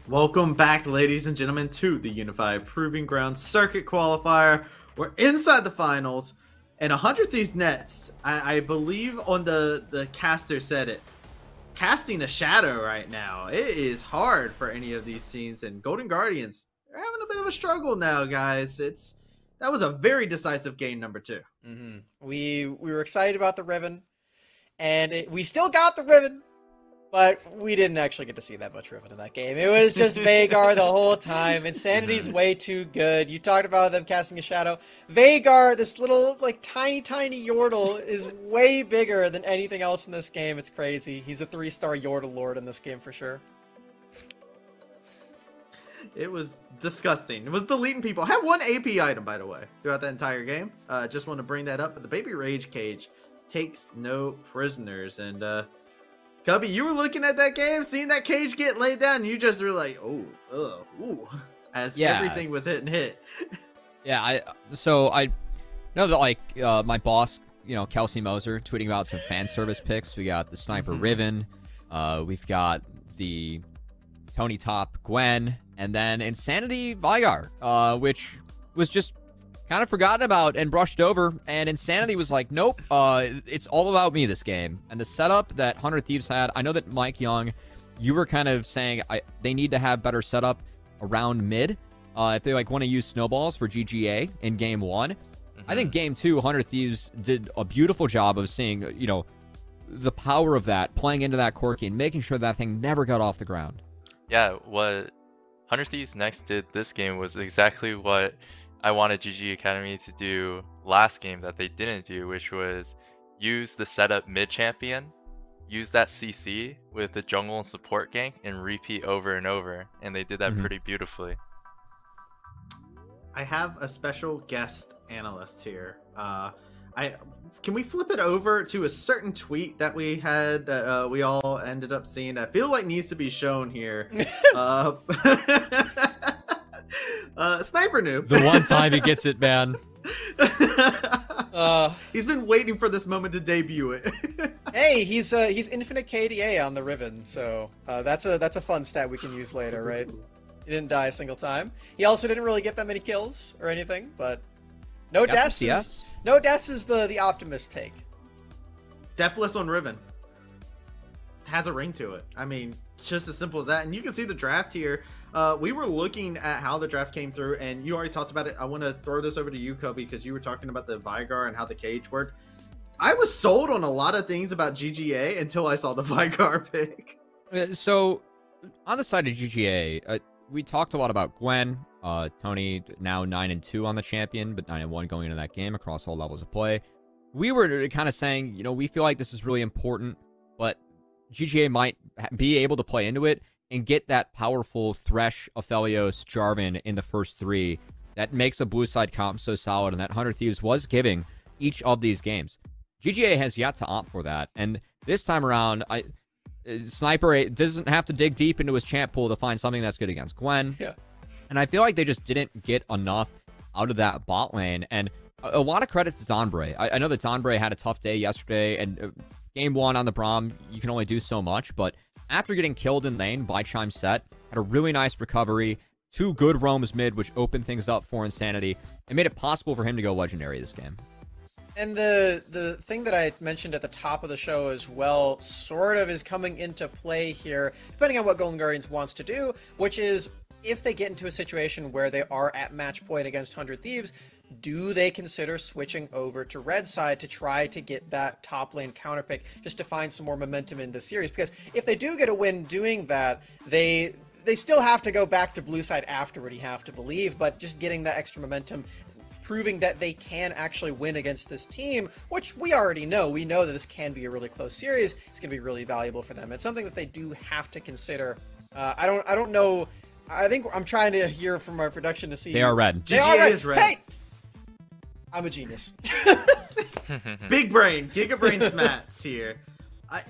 Welcome back, ladies and gentlemen, to the Unified Proving Ground Circuit Qualifier. We're inside the finals, and 100 Thieves Nets, I believe on the caster said it, casting a shadow right now. It is hard for any of these teams, and Golden Guardians are having a bit of a struggle now, guys. That was a very decisive game number 2. We were excited about the Riven, and we still got the Riven. But we didn't actually get to see that much Riven in that game. It was just Veigar the whole time. Insanity's way too good. You talked about them casting a shadow. Veigar, this little, tiny Yordle, is way bigger than anything else in this game. It's crazy. He's a 3-star Yordle Lord in this game for sure. It was disgusting. It was deleting people. I had one AP item, by the way, throughout the entire game. Just want to bring that up. But the Baby Rage Cage takes no prisoners. And, Cubby, you were looking at that game, seeing that cage get laid down, and you just were like, oh, ooh, as everything was hit. Yeah, I know that, my boss, Kelsey Moser, tweeting about some fan service picks. We got the Sniper Riven, we've got the Tony Top Gwen, and then Insanity Veigar, which was just kind of forgotten about and brushed over, and Insanity was like, nope, it's all about me this game. And the setup that 100 Thieves had, I know that Mike Young, you were kind of saying they need to have better setup around mid if they want to use snowballs for GGA in game 1. I think game 2, 100 Thieves did a beautiful job of seeing, the power of that, playing into that Corki and making sure that thing never got off the ground. Yeah, what 100 Thieves next did this game was exactly what I wanted GG Academy to do last game that they didn't do, which was use the setup mid champion, use that CC with the jungle and support gank, and repeat over and over. And they did that pretty beautifully. I have a special guest analyst here. Can we flip it over to a certain tweet that we had that we all ended up seeing? I feel like needs to be shown here. Sniper Noob. The one time he gets it, man. He's been waiting for this moment to debut it. Hey, he's infinite KDA on the Riven, so that's a fun stat we can use later, right? He didn't die a single time. He also didn't really get that many kills or anything, but no deaths. No deaths is the optimist take. Deathless on Riven has a ring to it. I mean, it's just as simple as that. And you can see the draft here. We were looking at how the draft came through, and you already talked about it. I want to throw this over to you, Kobe, because you were talking about the Veigar and how the cage worked. I was sold on a lot of things about GGA until I saw the Veigar pick. So, on the side of GGA, we talked a lot about Gwen. Tony now 9-2 on the champion, but 9-1 going into that game across all levels of play. We were kind of saying, we feel like this is really important, but GGA might be able to play into it and get that powerful Thresh, Aphelios, Jarvan in the first 3 that makes a blue side comp so solid, and that 100 Thieves was giving each of these games. GGA has yet to opt for that, and this time around, Sniper doesn't have to dig deep into his champ pool to find something that's good against Gwen. Yeah. And I feel like they just didn't get enough out of that bot lane, and a lot of credit to Donbray. I know that Donbray had a tough day yesterday, and game 1 on the Braum, you can only do so much, but after getting killed in lane by Chime Set, had a really nice recovery, 2 good roams mid, which opened things up for Insanity, and made it possible for him to go legendary this game. And the thing that I mentioned at the top of the show as well sort of is coming into play here, depending on what Golden Guardians wants to do, which is if they get into a situation where they are at match point against 100 Thieves, do they consider switching over to red side to try to get that top lane counter pick just to find some more momentum in the series? Because if they do get a win doing that, they still have to go back to blue side afterward, you have to believe, but just getting that extra momentum, proving that they can actually win against this team, which we already know. We know that this can be a really close series. It's going to be really valuable for them. It's something that they do have to consider. I don't know. I think I'm trying to hear from our production to see. They are red. GGA is red. Hey! I'm a genius. Big brain, gigabrain smats here.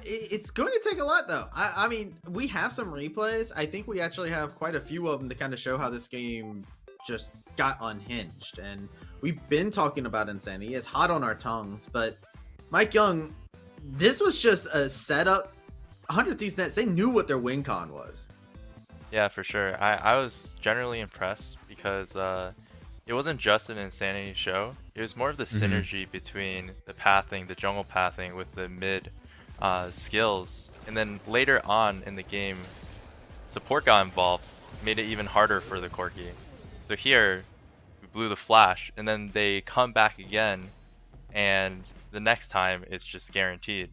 It's going to take a lot, though. I mean, we have some replays. I think we actually have quite a few of them to kind of show how this game just got unhinged. And we've been talking about Insanity. It's hot on our tongues. But Mike Young, this was just a setup. 100 Thieves Nets, they knew what their win con was. Yeah, for sure. I was generally impressed because it wasn't just an Insanity show. It was more of the synergy between the pathing, the jungle pathing with the mid skills. And then later on in the game, support got involved, made it even harder for the Corki. So here, we blew the flash, and then they come back again, and the next time it's just guaranteed.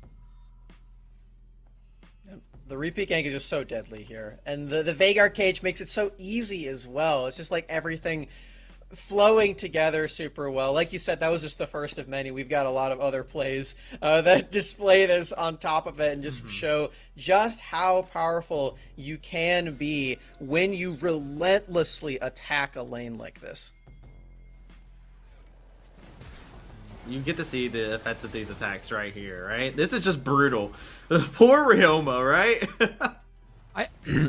The repeat gank is just so deadly here. And the Veigar cage makes it so easy as well. It's just like everything flowing together super well. Like you said, that was just the first of many. We've got a lot of other plays that display this on top of it and just show just how powerful you can be when you relentlessly attack a lane like this. You get to see the effects of these attacks right here, right? This is just brutal. Poor Ryoma, right?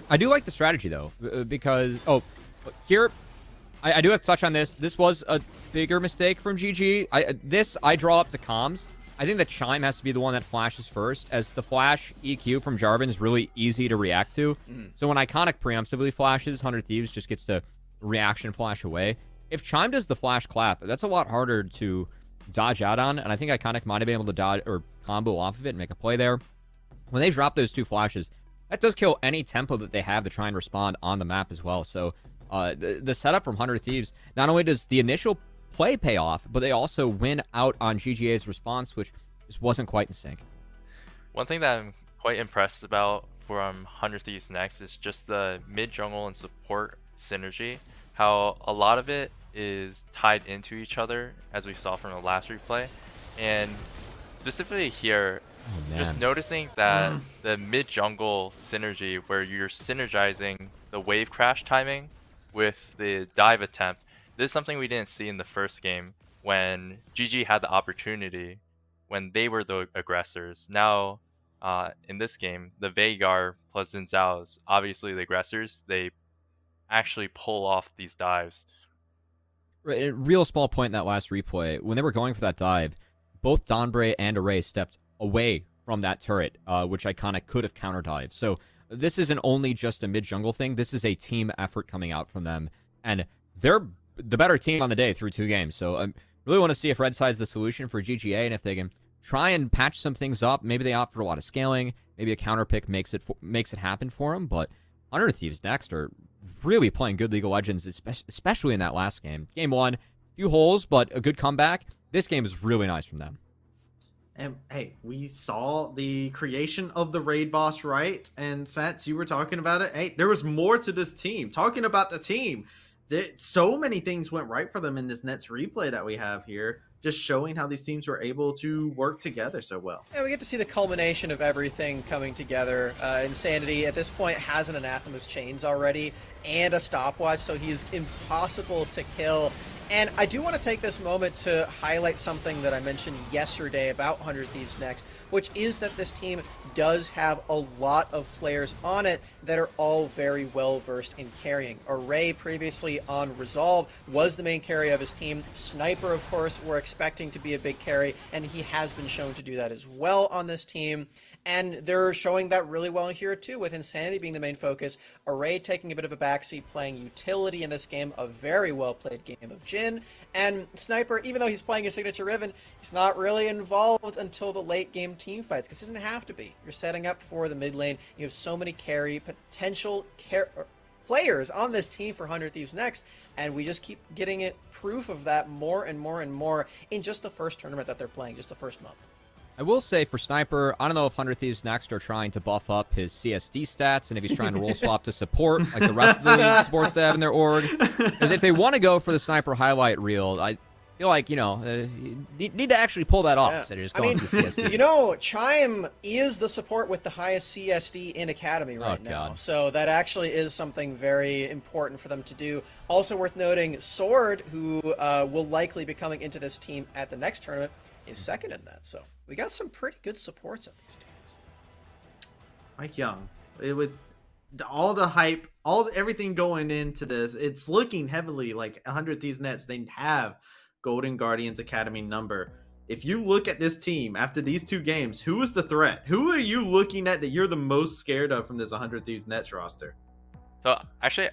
I do like the strategy though, because here I do have to touch on this. This was a bigger mistake from GG. I draw up to comms. I think that Chime has to be the one that flashes first, as the flash EQ from Jarvan is really easy to react to. So when Iconic preemptively flashes, 100 Thieves just gets to reaction flash away. If Chime does the flash clap, that's a lot harder to dodge out on, and I think Iconic might have been able to dodge or combo off of it and make a play there. When they drop those two flashes, that does kill any tempo that they have to try and respond on the map as well. So the setup from 100 Thieves, not only does the initial play pay off, but they also win out on GGA's response, which just wasn't quite in sync. One thing that I'm quite impressed about from 100 Thieves next is just the mid jungle and support synergy. How a lot of it is tied into each other, as we saw from the last replay, and specifically here, just noticing that the mid jungle synergy, where you're synergizing the wave crash timing with the dive attempt, this is something we didn't see in the first game when GG had the opportunity when they were the aggressors. Now in this game, the Veigar plus Xin Zhao's obviously the aggressors. They actually pull off these dives. Right, a real small point in that last replay, when they were going for that dive, both Donbray and Array stepped away from that turret, which Iconic could have counter dived. So this isn't only just a mid jungle thing. This is a team effort coming out from them, and they're the better team on the day through 2 games. So I really want to see if Red Side's the solution for GGA, and if they can try and patch some things up. Maybe they opt for a lot of scaling. Maybe a counter pick makes it happen for them. But 100 Thieves next are really playing good League of Legends, especially in that last game. Game 1, few holes, but a good comeback. This game is really nice from them. And hey, we saw the creation of the raid boss, right? And Svats, you were talking about it. Hey, there was more to this team. Talking about the team, so many things went right for them in this Nets replay that we have here, just showing how these teams were able to work together so well. Yeah, we get to see the culmination of everything coming together. Insanity at this point has an Anathema's Chains already and a stopwatch, so he's impossible to kill. And I do want to take this moment to highlight something that I mentioned yesterday about 100 Thieves next, which is that this team does have a lot of players on it that are all very well versed in carrying. Array, previously on Resolve, was the main carry of his team. Sniper, of course, we're expecting to be a big carry, and he has been shown to do that as well on this team. And they're showing that really well here too, with Insanity being the main focus. Array taking a bit of a backseat, playing utility in this game, a very well played game of Jhin. And Sniper, even though he's playing his signature Riven, he's not really involved until the late game team fights, because he doesn't have to be. You're setting up for the mid lane. You have so many potential players on this team for 100 Thieves next, and we just keep getting proof of that more and more and more in just the first tournament that they're playing, just the first month. I will say for Sniper, I don't know if 100 Thieves next are trying to buff up his CSD stats, and if he's trying to roll swap to support, like the rest of the supports they have in their org. Because if they want to go for the Sniper highlight reel, I feel like, you need to actually pull that off instead of just going for CSD. Chime is the support with the highest CSD in Academy right now. God. So that actually is something very important for them to do. Also worth noting, Sword, who will likely be coming into this team at the next tournament, is second in that. So we got some pretty good supports at these teams. Mike Young, with all the hype, everything going into this, it's looking heavily like 100 Thieves Nets. They have Golden Guardians Academy number. If you look at this team after these 2 games, who is the threat? Who are you looking at that you're the most scared of from this 100 Thieves Nets roster? So actually,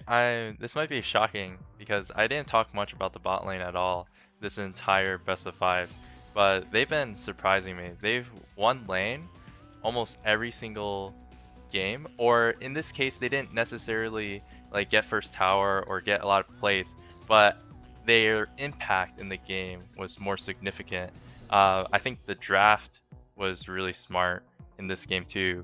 this might be shocking because I didn't talk much about the bot lane at all this entire best of 5, but they've been surprising me. They've won lane almost every single game, or in this case, they didn't necessarily like get first tower or get a lot of plays, but their impact in the game was more significant. I think the draft was really smart in this game too.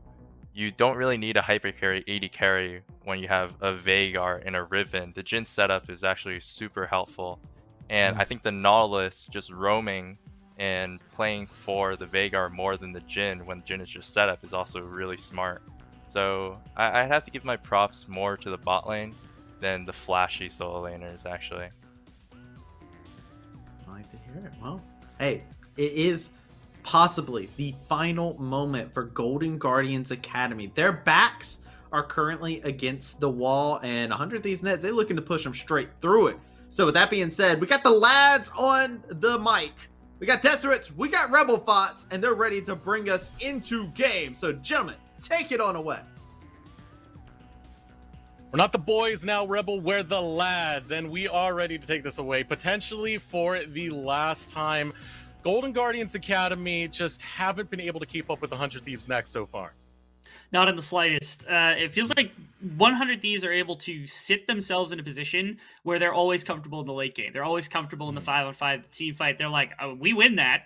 You don't really need a hyper carry 80 carry when you have a Veigar and a Riven. The Jhin setup is actually super helpful. And I think the Nautilus just roaming and playing for the Veigar more than the Jhin when Jhin is just set up is also really smart. So I'd have to give my props more to the bot lane than the flashy solo laners actually. I like to hear it. Well, hey, it is possibly the final moment for Golden Guardians Academy. Their backs are currently against the wall, and 100 Thieves Nets, they're looking to push them straight through it. So with that being said, we got the lads on the mic. We got Deserates, we got Rebel Fots, and they're ready to bring us into game. So gentlemen, take it on away. We're not the boys now, Rebel, we're the lads, and we are ready to take this away, potentially for the last time. Golden Guardians Academy just haven't been able to keep up with 100 Thieves Next so far. Not in the slightest. It feels like 100 Thieves are able to sit themselves in a position where they're always comfortable in the late game. They're always comfortable in the 5-on-5 team fight. They're like, oh, we win that.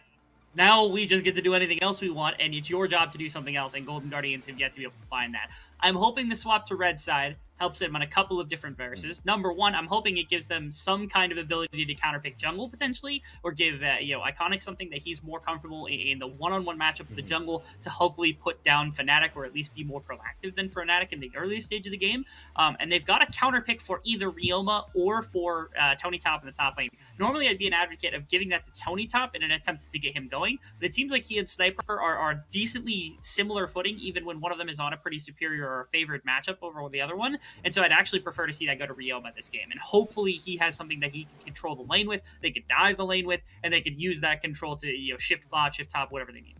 Now we just get to do anything else we want, and it's your job to do something else, and Golden Guardians have yet to be able to find that. I'm hoping the swap to red side helps them on a couple of different verses. Number one, I'm hoping it gives them some kind of ability to counterpick jungle potentially, or give Iconic something that he's more comfortable in the one-on-one matchup with the jungle to hopefully put down Fnatic, or at least be more proactive than Fnatic in the earliest stage of the game. And they've got a counterpick for either Ryoma or for Tony Top in the top lane. Normally, I'd be an advocate of giving that to Tony Top in an attempt to get him going, but it seems like he and Sniper are decently similar footing, even when one of them is on a pretty superior or favored matchup over the other one. And so I'd actually prefer to see that go to Ryoma this game. And hopefully he has something that he can control the lane with, they could dive the lane with, and they could use that control to shift bot, shift top, whatever they need to do.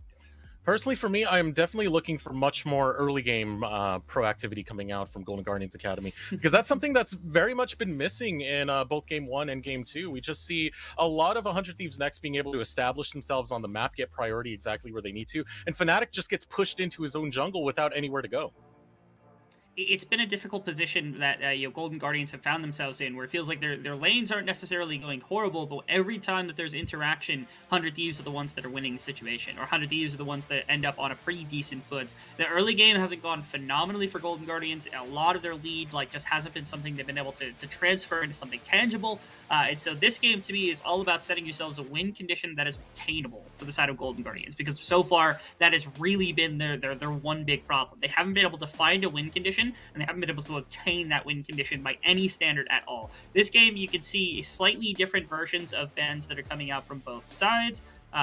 Personally, for me, I'm definitely looking for much more early game proactivity coming out from Golden Guardians Academy, because that's something that's very much been missing in both Game 1 and Game 2. We just see a lot of 100 Thieves Next being able to establish themselves on the map, get priority exactly where they need to, and Fnatic just gets pushed into his own jungle without anywhere to go. It's been a difficult position that Golden Guardians have found themselves in, where it feels like their lanes aren't necessarily going horrible, but every time that there's interaction, 100 Thieves are the ones that are winning the situation, or 100 Thieves are the ones that end up on a pretty decent foot. The early game hasn't gone phenomenally for Golden Guardians. A lot of their lead just hasn't been something they've been able to transfer into something tangible. And so this game, to me, is all about setting yourselves a win condition that is obtainable for the side of Golden Guardians, because so far, that has really been their one big problem. They haven't been able to find a win condition, and they haven't been able to obtain that win condition by any standard at all. This game, you can see slightly different versions of bans that are coming out from both sides.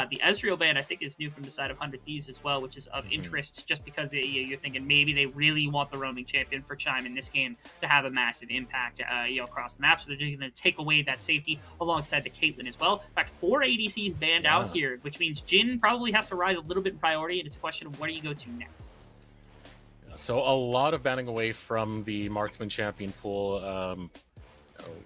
The Ezreal ban, I think, is new from the side of 100 Thieves as well, which is of interest just because you're thinking maybe they really want the roaming champion for Chime in this game to have a massive impact across the map. So they're just going to take away that safety alongside the Caitlyn as well. In fact, 4 ADCs banned out here, which means Jhin probably has to rise a little bit in priority, and it's a question of where do you go to next. So a lot of banning away from the marksman champion pool,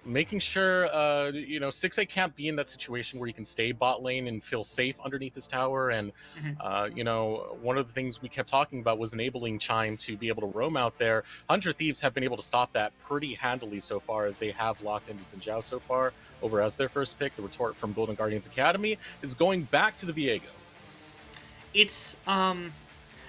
making sure Stixay can't be in that situation where he can stay bot lane and feel safe underneath his tower. And one of the things we kept talking about was enabling Chime to be able to roam out there. 100 Thieves have been able to stop that pretty handily so far, as they have locked into Xin so far over as their first pick. The retort from Golden Guardians Academy is going back to the Viego. It's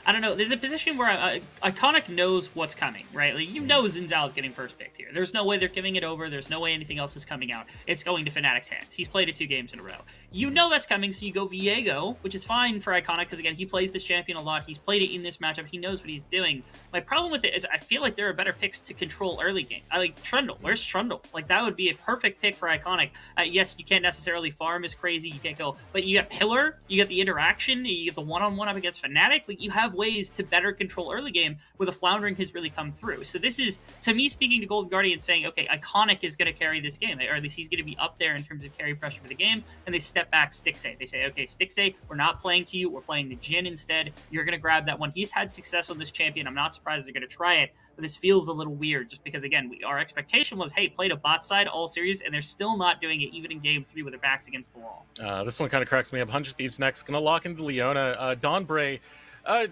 I don't know. There's a position where Iconic knows what's coming, right? Like, you know Xin Zhao's getting first picked here. There's no way they're giving it over. There's no way anything else is coming out. It's going to Fnatic's hands. He's played it 2 games in a row. You know that's coming, so you go Viego, which is fine for Iconic because, again, he plays this champion a lot. He's played it in this matchup. He knows what he's doing. My problem with it is I feel like there are better picks to control early game. I like Trundle. Where's Trundle? Like, that would be a perfect pick for Iconic. Yes, you can't necessarily farm as crazy. You can't go. But you got Pillar. You get the interaction. You get the one-on-one up against Fnatic. Like, you have have ways to better control early game where the floundering has really come through. So this is, to me, speaking to Golden Guardian, saying, okay, Iconic is going to carry this game, or at least he's going to be up there in terms of carry pressure for the game, and they step back Stixxay. They say, okay, Stixxay, we're not playing to you, we're playing the Jhin instead. You're going to grab that one. He's had success on this champion. I'm not surprised they're going to try it, but this feels a little weird just because, again, our expectation was, hey, play to bot side all series, and they're still not doing it even in game 3 with their backs against the wall. This one kind of cracks me up. 100 Thieves next. Going to lock into Leona. Don Bray, I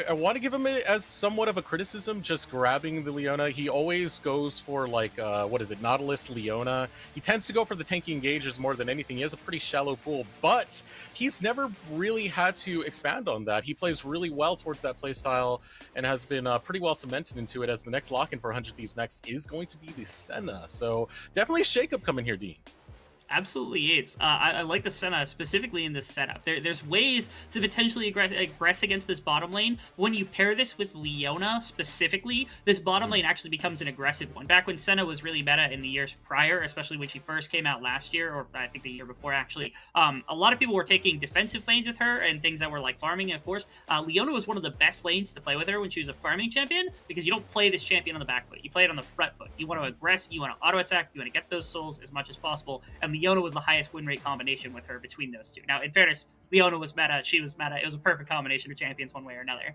want to give him it as somewhat of a criticism, just grabbing the Leona. He always goes for, like, what is it, Nautilus, Leona. He tends to go for the tanky engages more than anything. He has a pretty shallow pool, but he's never really had to expand on that. He plays really well towards that playstyle and has been pretty well cemented into it, as the next lock-in for 100 Thieves next is going to be the Senna. So definitely a shakeup coming here, Dean. Absolutely is. I like the Senna specifically in this setup. There's ways to potentially aggress against this bottom lane. When you pair this with Leona specifically, this bottom lane actually becomes an aggressive one. Back when Senna was really meta in the years prior, especially when she first came out last year, or I think the year before actually, a lot of people were taking defensive lanes with her and things that were like farming, of course. Leona was one of the best lanes to play with her when she was a farming champion, because you don't play this champion on the back foot. You play it on the front foot. You want to aggress, you want to auto attack, you want to get those souls as much as possible, and Leona was the highest win rate combination with her between those two. Now, in fairness, Leona was meta, she was meta. It was a perfect combination of champions one way or another.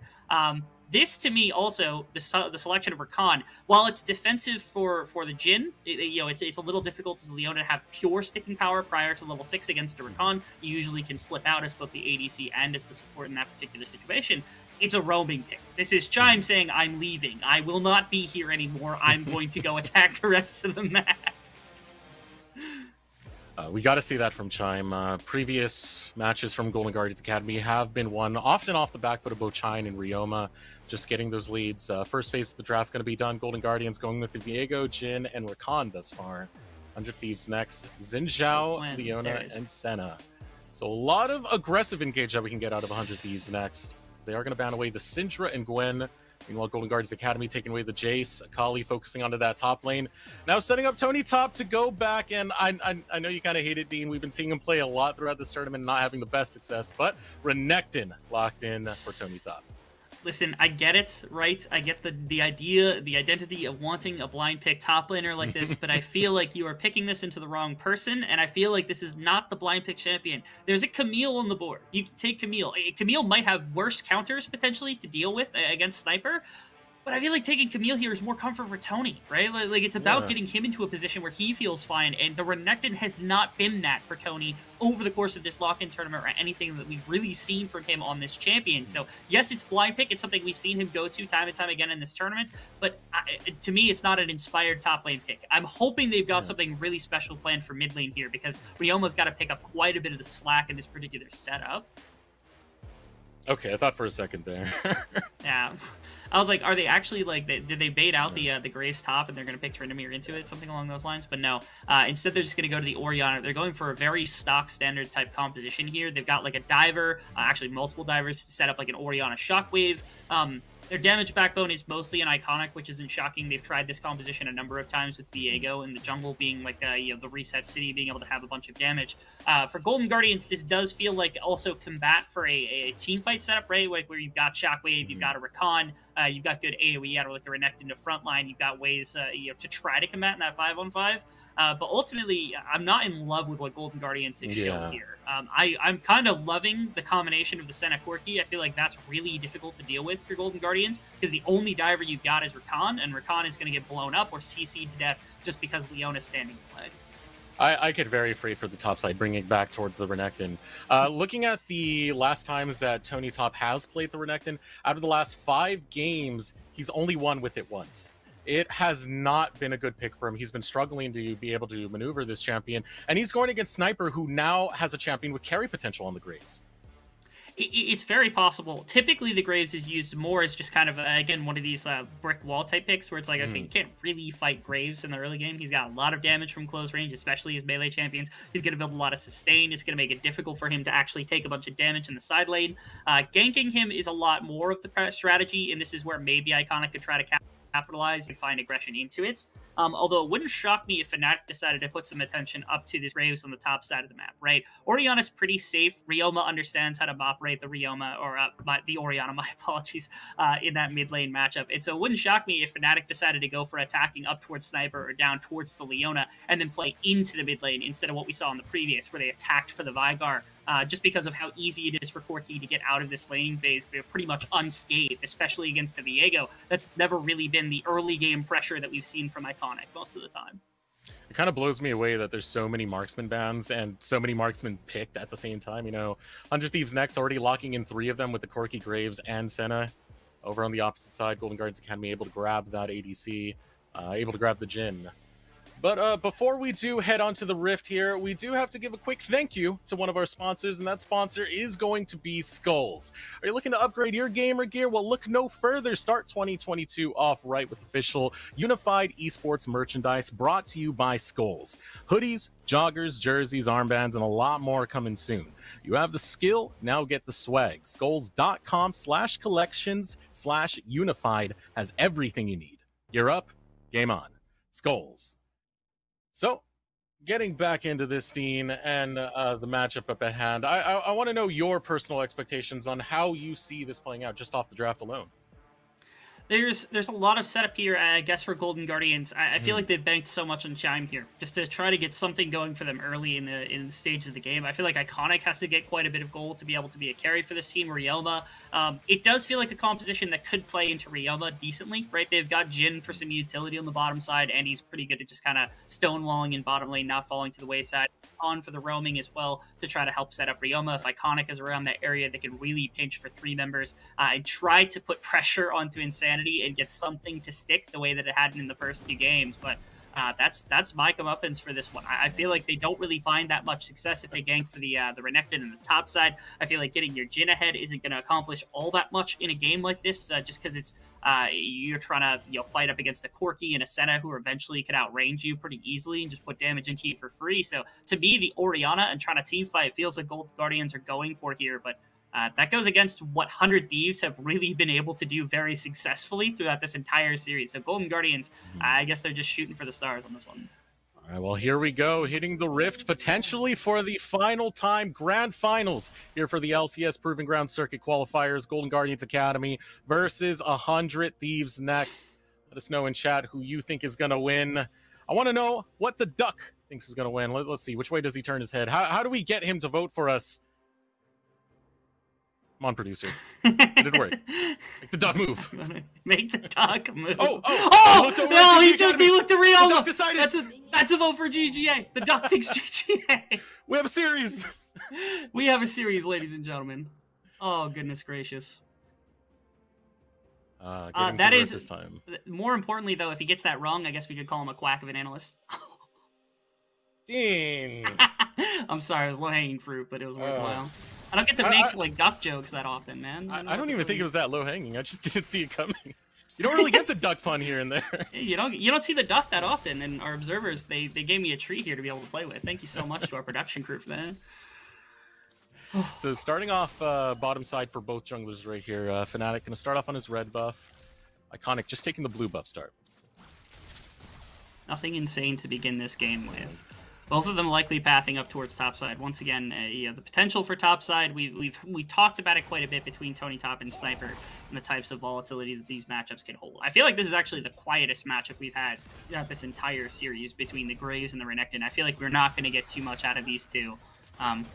This, to me, also, the selection of Rakan, while it's defensive for the Jhin, it's a little difficult as Leona to have pure sticking power prior to level 6 against a Rakan. You usually can slip out as both the ADC and as the support in that particular situation. It's a roaming pick. This is Chime saying, I'm leaving. I will not be here anymore. I'm going to go attack the rest of the map. We got to see that from Chime. Previous matches from Golden Guardians Academy have been won often off the back foot of both Chime and Ryoma, just getting those leads. First phase of the draft going to be done. Golden Guardians going with the Viego, Jhin, and Rakan thus far. 100 Thieves next. Xin Zhao, Leona, and Senna. So a lot of aggressive engage that we can get out of 100 Thieves next. They are going to ban away the Syndra and Gwen. Meanwhile, Golden Guardians Academy taking away the Jace. Akali focusing onto that top lane. Now setting up Tony Top to go back, and I know you kind of hate it, Dean. We've been seeing him play a lot throughout this tournament, not having the best success, but Renekton locked in for Tony Top. Listen, I get it, right? I get the idea, the identity of wanting a blind pick top laner like this, but I feel like you are picking this into the wrong person, and I feel like this is not the blind pick champion. There's a Camille on the board. You can take Camille. Camille might have worse counters, potentially, to deal with against Sniper, but I feel like taking Camille here is more comfort for Tony, right? Like it's about getting him into a position where he feels fine, and the Renekton has not been that for Tony over the course of this lock-in tournament or anything that we've really seen from him on this champion. So yes, it's blind pick. It's something we've seen him go to time and time again in this tournament, but to me, it's not an inspired top lane pick. I'm hoping they've got something really special planned for mid lane here, because Ryoma's got to pick up quite a bit of the slack in this particular setup. Okay, I thought for a second there. Yeah. I was like, are they actually, like, did they bait out the Grace top and they're going to pick Tryndamere into it, something along those lines? But no, instead they're just going to go to the Orianna. They're going for a very stock standard type composition here. They've got like a diver, actually multiple divers, set up like an Orianna Shockwave. Their damage backbone is mostly an Iconic, which isn't shocking. They've tried this composition a number of times with Viego and the jungle being like the reset city, being able to have a bunch of damage. For Golden Guardians, this does feel like also combat for a team fight setup, right? Like where you've got Shockwave, you've got a Rakan, you've got good AoE out of like the Renekton to frontline. You've got ways to try to combat in that 5-on-5. But ultimately, I'm not in love with what Golden Guardians is showing here. I'm kind of loving the combination of the Senna Corki. I feel like that's really difficult to deal with for Golden Guardians, because the only diver you've got is Rakan, and Rakan is going to get blown up or CC'd to death just because Leona's standing in the leg. I get very afraid for the top side, bringing it back towards the Renekton. Looking at the last times that Tony Top has played the Renekton, out of the last 5 games, he's only won with it once. It has not been a good pick for him. He's been struggling to be able to maneuver this champion, and he's going against Sniper, who now has a champion with carry potential on the Graves. It's very possible. Typically, the Graves is used more as just kind of, again, one of these brick wall type picks where it's like, okay, you can't really fight Graves in the early game. He's got a lot of damage from close range, especially as melee champions. He's going to build a lot of sustain. It's going to make it difficult for him to actually take a bunch of damage in the side lane. Ganking him is a lot more of the strategy, and this is where maybe Iconic could try to capitalize and find aggression into it. Although it wouldn't shock me if Fnatic decided to put some attention up to this Graves on the top side of the map, right? Oriana's pretty safe. Ryoma understands how to operate the Ryoma, or the Oriana, my apologies, in that mid lane matchup. And so it wouldn't shock me if Fnatic decided to go for attacking up towards Sniper or down towards the Leona and then play into the mid lane instead of what we saw in the previous, where they attacked for the Veigar. Just because of how easy it is for Corki to get out of this laning phase, but pretty much unscathed, especially against the Viego. That's never really been the early game pressure that we've seen from Iconic most of the time. It kind of blows me away that there's so many marksman bans and so many marksmen picked at the same time. You know, 100 Thieves next, already locking in 3 of them with the Corki, Graves, and Senna. Over on the opposite side, Golden Guardians Academy able to grab that ADC, able to grab the Jhin. But before we do head on to the Rift here, we do have to give a quick thank you to one of our sponsors, and that sponsor is going to be Skulls. Are you looking to upgrade your gamer gear? Well, look no further. Start 2022 off right with official unified esports merchandise brought to you by Skulls. Hoodies, joggers, jerseys, armbands, and a lot more coming soon. You have the skill, now get the swag. Skulls.com/collections/unified has everything you need. You're up, game on. Skulls. So, getting back into this, Dean, and the matchup up at hand, I want to know your personal expectations on how you see this playing out just off the draft alone. There's a lot of setup here, I guess, for Golden Guardians. I feel like they've banked so much on Chime here, just to try to get something going for them early in the stages of the game. I feel like Iconic has to get quite a bit of gold to be able to be a carry for this team. Ryoma, it does feel like a composition that could play into Ryoma decently, right? They've got Jhin for some utility on the bottom side, and he's pretty good at just kind of stonewalling in bottom lane, not falling to the wayside. On for the roaming as well to try to help set up Ryoma. If Iconic is around that area, they can really pinch for 3 members and try to put pressure onto Insanity and get something to stick the way that it hadn't in the first 2 games. But that's my comeuppance for this one. I feel like they don't really find that much success if they gank for the Renekton in the top side. I feel like getting your Jhin ahead isn't going to accomplish all that much in a game like this, just because it's you're trying to fight up against a Corki and a Senna who eventually could outrange you pretty easily and just put damage into you for free. So to me, the Oriana and trying to team fight feels like Gold Guardians are going for here, but that goes against what 100 Thieves have really been able to do very successfully throughout this entire series. So Golden Guardians, I guess they're just shooting for the stars on this one. All right, well, here we go, hitting the Rift potentially for the final time grand finals here for the LCS Proving Ground Circuit Qualifiers. Golden Guardians Academy versus 100 Thieves next. Let us know in chat who you think is going to win. I want to know what the Duck thinks is going to win. Let's see, which way does he turn his head? How do we get him to vote for us? Come on, producer. It did work. Make the Duck move. Make the Duck move. Oh! No, he looked at Ryoma. The Duck decided. That's a vote for GGA. The Duck thinks GGA. We have a series. We have a series, ladies and gentlemen. Oh, goodness gracious. That is this time. More importantly, though, if he gets that wrong, I guess we could call him a quack of an analyst. Dang. I'm sorry, it was low-hanging fruit, but it was worthwhile. I don't get to make like duck jokes that often, man. I don't even think it was that low-hanging. I just didn't see it coming. You don't really get the duck pun here and there. You don't see the duck that often, and our observers they gave me a treat here to be able to play with. Thank you so much to our production crew for that. So starting off bottom side for both junglers right here. Fnatic going to start off on his red buff. Iconic just taking the blue buff start. Nothing insane to begin this game with. Both of them likely pathing up towards topside. Once again, the potential for topside, we talked about it quite a bit between Tony Top and Sniper and the types of volatility that these matchups can hold. I feel like this is actually the quietest matchup we've had throughout this entire series between the Graves and the Renekton. I feel like we're not going to get too much out of these two.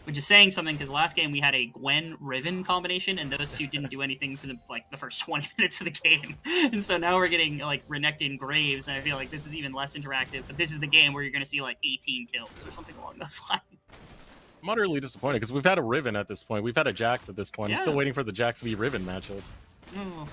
Which is saying something, because last game we had a Gwen-Riven combination, and those two didn't do anything for the first 20 minutes of the game. And so now we're getting like Renekton Graves, and I feel like this is even less interactive. But this is the game where you're going to see like 18 kills or something along those lines. I'm utterly disappointed because we've had a Riven at this point. We've had a Jax at this point. Yeah. I'm still waiting for the Jax v Riven matchup. Oh.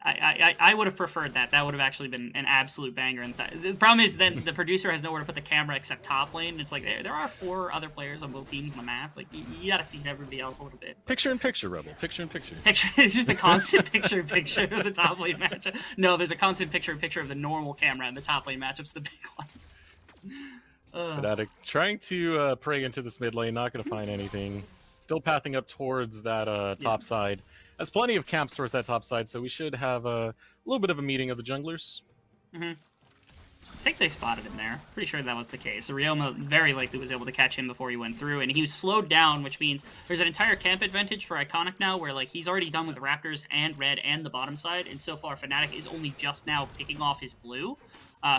I would have preferred that. That would have actually been an absolute banger. And the problem is then the producer has nowhere to put the camera except top lane. It's like there are 4 other players on both teams on the map. Like you got to see everybody else a little bit. Picture in picture, Rebel. Picture in picture. It's just a constant picture in picture of the top lane matchup. No, there's a constant picture in picture of the normal camera, and the top lane matchup's the big one. Fnatic trying to prey into this mid lane, not going to find anything. Still pathing up towards that top side. Has plenty of camps towards that top side, so we should have a little bit of a meeting of the junglers. Mm-hmm. I think they spotted him there. Pretty sure that was the case. Ryoma very likely was able to catch him before he went through, and he was slowed down, which means there's an entire camp advantage for Iconic now, where like he's already done with Raptors and Red and the bottom side, and so far Fnatic is only just now picking off his blue.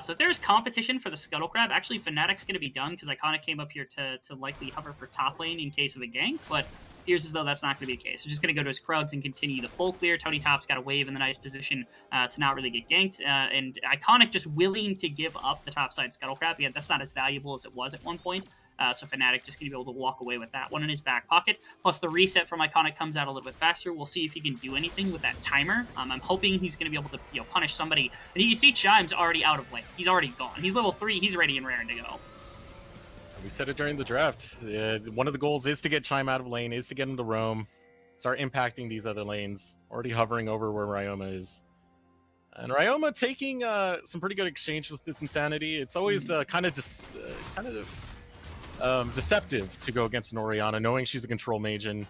So if there's competition for the Scuttle Crab, actually Fnatic's going to be done, because Iconic came up here to likely hover for top lane in case of a gank, but appears as though that's not going to be the case. So just going to go to his Krugs and continue the full clear. Tony Top's got a wave in the nice position to not really get ganked, and Iconic just willing to give up the top side Scuttle Crab. Yeah, that's not as valuable as it was at one point. So Fnatic just going to be able to walk away with that one in his back pocket. Plus the reset from Iconic comes out a little bit faster. We'll see if he can do anything with that timer. I'm hoping he's going to be able to punish somebody. And you can see Chime's already out of lane. He's already gone. He's level 3. He's ready and raring to go. We said it during the draft. One of the goals is to get Chime out of lane, is to get him to roam, start impacting these other lanes. Already hovering over where Ryoma is. And Ryoma taking some pretty good exchange with this Insanity. It's always kind of deceptive to go against an Orianna, knowing she's a control mage, and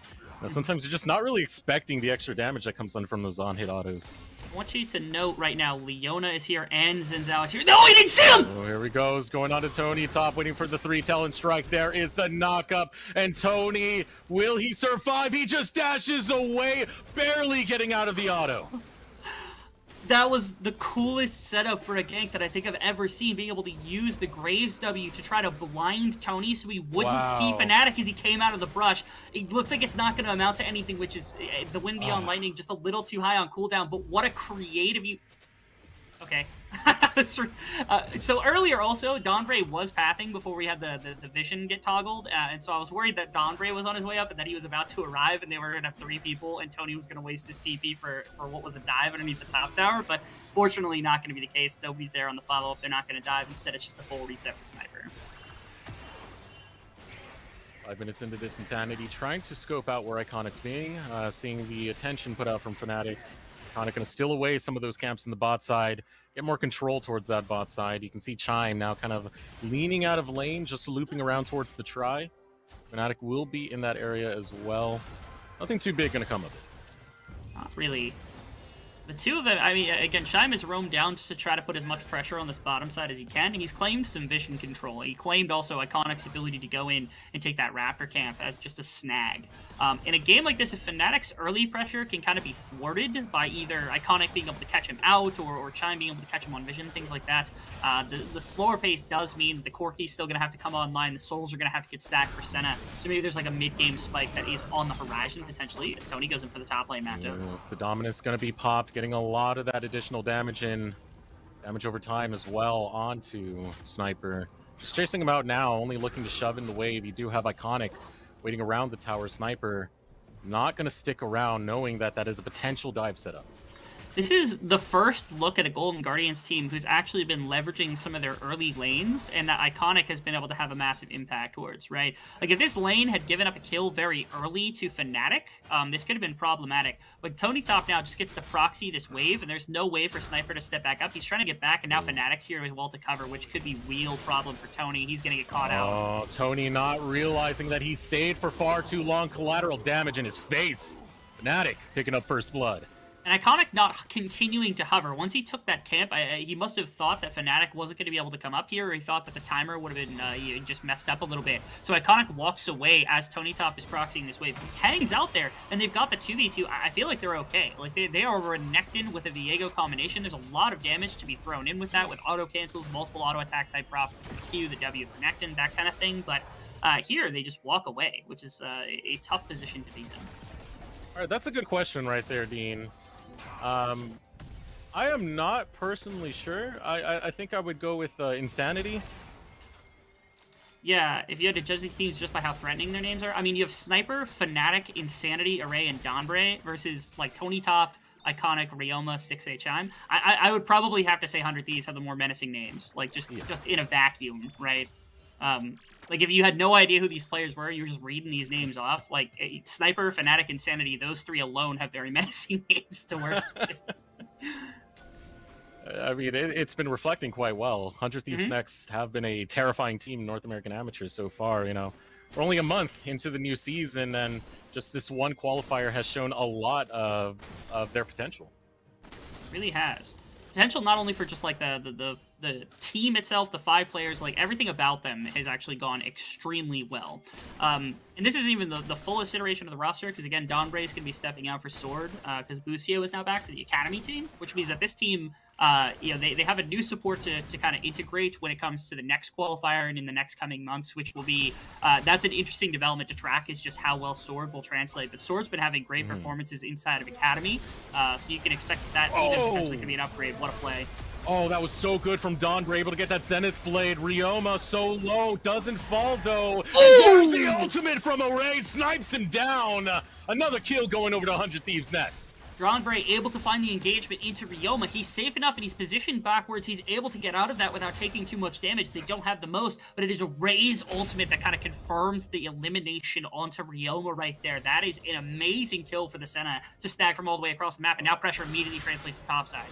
sometimes you're just not really expecting the extra damage that comes on from those on-hit autos. I want you to note right now, Leona is here and Zinzao is here. No, he didn't see him! Oh, here he goes, going on to Tony Top, waiting for the 3-talent strike. There is the knock-up, and Tony, will he survive? He just dashes away, barely getting out of the auto. That was the coolest setup for a gank that I think I've ever seen, being able to use the Graves W to try to blind Tony so he wouldn't see Fnatic as he came out of the brush. It looks like it's not going to amount to anything, which is the Wind Beyond Lightning just a little too high on cooldown, but what a creative Okay. So earlier also, Donbray was pathing before we had the vision get toggled, and so I was worried that Donbray was on his way up and that he was about to arrive and they were going to have 3 people and Tony was going to waste his TP for what was a dive underneath the top tower, but fortunately not going to be the case. Nobody's there on the follow-up. They're not going to dive. Instead, it's just a full reset for Sniper. 5 minutes into this Insanity, trying to scope out where Iconic's being, seeing the attention put out from Fnatic. Iconic going to steal away some of those camps in the bot side, get more control towards that bot side. You can see Chime now kind of leaning out of lane, just looping around towards the try. Fnatic will be in that area as well. Nothing too big going to come of it. Not really. The two of them, I mean, again, Chime has roamed down just to try to put as much pressure on this bottom side as he can. He's claimed some vision control. He claimed also Iconic's ability to go in and take that Raptor camp as just a snag. In a game like this, if Fnatic's early pressure can kind of be thwarted by either Iconic being able to catch him out or Chime being able to catch him on vision, things like that, the slower pace does mean that the Corki's still going to have to come online, the Souls are going to have to get stacked for Senna, so maybe there's like a mid-game spike that is on the horizon potentially as Tony goes in for the top lane matchup. The Dominant's going to be popped, getting a lot of that additional damage in. Damage over time as well onto Sniper. Just chasing him out now, only looking to shove in the wave. You do have Iconic waiting around the tower. Sniper not going to stick around, knowing that that is a potential dive setup. This is the first look at a Golden Guardians team who's actually been leveraging some of their early lanes and that Iconic has been able to have a massive impact towards, right? Like, if this lane had given up a kill very early to Fnatic, this could have been problematic. But Tony Top now just gets to proxy this wave, and there's no way for Sniper to step back up. He's trying to get back, and now Fnatic's here as well to cover, which could be real problem for Tony. He's going to get caught out. Oh, Tony not realizing that he stayed for far too long. Collateral damage in his face. Fnatic picking up first blood. And Iconic not continuing to hover. Once he took that camp, he must have thought that Fnatic wasn't going to be able to come up here, or he thought that the timer would have been just messed up a little bit. So Iconic walks away as Tony Top is proxying this wave. He hangs out there, and they've got the 2v2. I feel like they're okay. Like, they are Renekton with a Viego combination. There's a lot of damage to be thrown in with that, with auto cancels, multiple auto attack type props, the Q, the W for Renekton, that kind of thing. But here, they just walk away, which is a tough position to be in. All right, that's a good question right there, Dean. I am not personally sure. I think I would go with Insanity. Yeah, if you had to judge these teams just by how threatening their names are. I mean, you have Sniper, Fnatic, Insanity, Array, and Donbray versus, like, Tony Top, Iconic, Ryoma, Stixay, Chime. I would probably have to say 100 Thieves have the more menacing names. Like, just in a vacuum, right? Like, if you had no idea who these players were, you were just reading these names off. Like, Sniper, Fnatic, Insanity, those three alone have very menacing names to work with. I mean, it's been reflecting quite well. 100 Thieves Next have been a terrifying team in North American Amateurs so far, you know. We're only a month into the new season, and just this one qualifier has shown a lot of their potential. Really has. Potential not only for just, like, the the team itself, the 5 players, like everything about them has actually gone extremely well. And this isn't even the fullest iteration of the roster, because again, Donbray is going to be stepping out for Sword, because Busio is now back to the Academy team, which means that this team, you know, they have a new support to kind of integrate when it comes to the next qualifier and in the next coming months, which will be, that's an interesting development to track, is just how well Sword will translate. But Sword's been having great performances inside of Academy, so you can expect that potentially to be an upgrade. What a play. Oh, that was so good from Donbray, able to get that Zenith Blade. Ryoma so low, doesn't fall though. There's the ultimate from Array, snipes him down. Another kill going over to 100 Thieves next. Donbray able to find the engagement into Ryoma. He's safe enough and he's positioned backwards. He's able to get out of that without taking too much damage. They don't have the most, but it is Array's ultimate that kind of confirms the elimination onto Ryoma right there. That is an amazing kill for the Senna to stag from all the way across the map, and now pressure immediately translates to topside.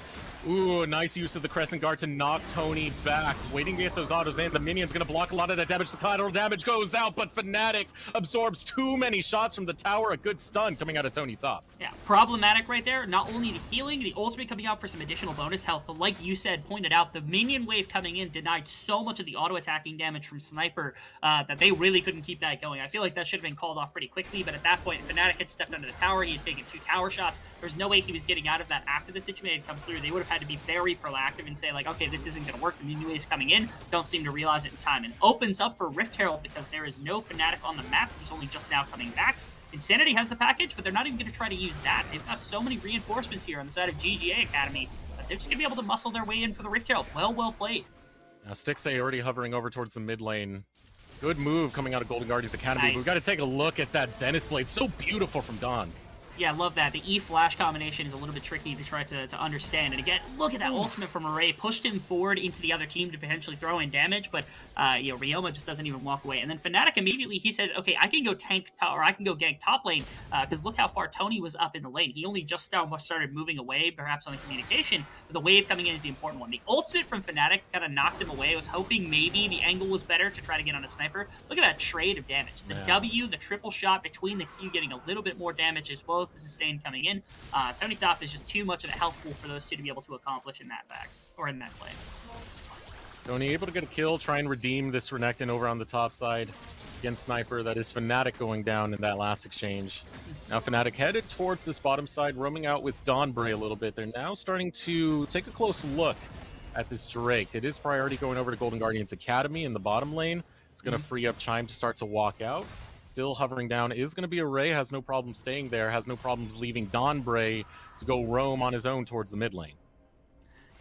Ooh, nice use of the Crescent Guard to knock Tony back. Waiting to get those autos in. The minion's going to block a lot of that damage. The collateral damage goes out, but Fnatic absorbs too many shots from the tower. A good stun coming out of Tony top. Yeah, problematic right there. Not only the healing, the ultimate coming out for some additional bonus health, but like you said, pointed out, the minion wave coming in denied so much of the auto-attacking damage from Sniper that they really couldn't keep that going. I feel like that should have been called off pretty quickly, but at that point, Fnatic had stepped under the tower. He had taken 2 tower shots. There's no way he was getting out of that after the situation had come through. They would have had to be very proactive and say, like, okay, this isn't going to work. The minion wave's coming in. Don't seem to realize it in time. And opens up for Rift Herald because there is no Fnatic on the map. He's only just now coming back. Insanity has the package, but they're not even going to try to use that. They've got so many reinforcements here on the side of GGA Academy that they're just going to be able to muscle their way in for the Rift Herald. Well played. Now Stixay already hovering over towards the mid lane. Good move coming out of Golden Guardians Academy. Nice. We've got to take a look at that Zenith Blade. So beautiful from Don. Yeah, I love that. The E-Flash combination is a little bit tricky to try to understand. And again, look at that ultimate from Array. Pushed him forward into the other team to potentially throw in damage, but you know, Ryoma just doesn't even walk away. And then Fnatic immediately, he says, okay, I can go tank top, or I can go gank top lane, because look how far Tony was up in the lane. He only just now started moving away, perhaps on the communication, but the wave coming in is the important one. The ultimate from Fnatic kind of knocked him away. I was hoping maybe the angle was better to try to get on a sniper. Look at that trade of damage. The W, the triple shot between the Q, getting a little bit more damage, as well as the sustain coming in. Tony top is just too much of a health pool for those two to be able to accomplish in that back, or in that play. Tony able to get a kill, try and redeem this Renekton over on the top side against Sniper. That is Fnatic going down in that last exchange. Now Fnatic headed towards this bottom side, roaming out with Donbray a little bit. They're now starting to take a close look at this Drake. It is priority going over to Golden Guardians Academy in the bottom lane. It's going to free up Chime to start to walk out. Still hovering down is going to be Array, has no problem staying there, has no problems leaving Donbray to go roam on his own towards the mid lane.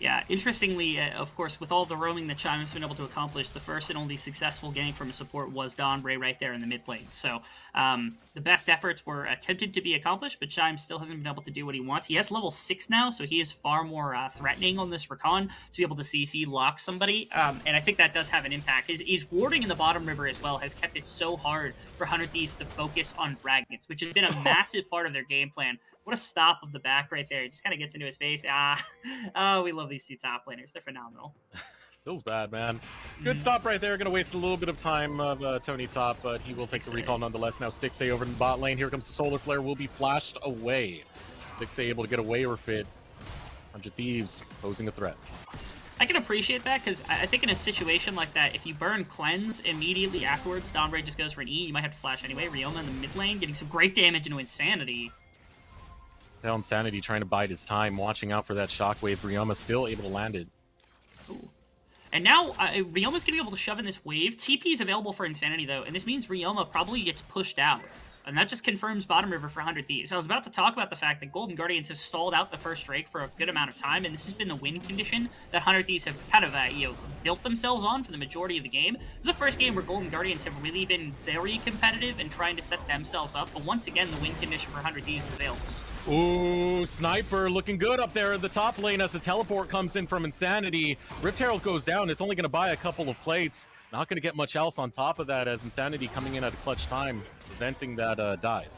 Yeah, interestingly, of course, with all the roaming that Chime has been able to accomplish, the first and only successful gank from a support was Donbray right there in the mid lane. So the best efforts were attempted to be accomplished, but Chime still hasn't been able to do what he wants. He has level 6 now, so he is far more threatening on this recon to be able to CC lock somebody, and I think that does have an impact. His warding in the bottom river as well has kept it so hard for 100 Thieves to focus on fragments, which has been a massive part of their game plan. What a stop of the back right there. It just kind of gets into his face. Oh, we love these 2 top laners. They're phenomenal. Feels bad, man. Good stop right there. Going to waste a little bit of time of Tony top, but he will take the recall nonetheless. Now Stixay over in the bot lane. Here comes the Solar Flare. Will be flashed away. Stixay able to get away with it. 100 Thieves posing a threat. I can appreciate that, because I think in a situation like that, if you burn Cleanse immediately afterwards, Donbray just goes for an E. You might have to flash anyway. Ryoma in the mid lane getting some great damage into Insanity. Tell Insanity trying to bide his time, watching out for that shockwave. Ryoma still able to land it. Ooh. And now Ryoma's going to be able to shove in this wave. TP is available for Insanity, though, and this means Ryoma probably gets pushed out. And that just confirms bottom river for 100 Thieves. I was about to talk about the fact that Golden Guardians have stalled out the first Drake for a good amount of time, and this has been the win condition that 100 Thieves have kind of built themselves on for the majority of the game. This is the first game where Golden Guardians have really been very competitive and trying to set themselves up, but once again, the win condition for 100 Thieves is available. Ooh, Sniper looking good up there in the top lane as the teleport comes in from Insanity. Rift Herald goes down. It's only going to buy a couple of plates. Not going to get much else on top of that as Insanity coming in at a clutch time, preventing that dive.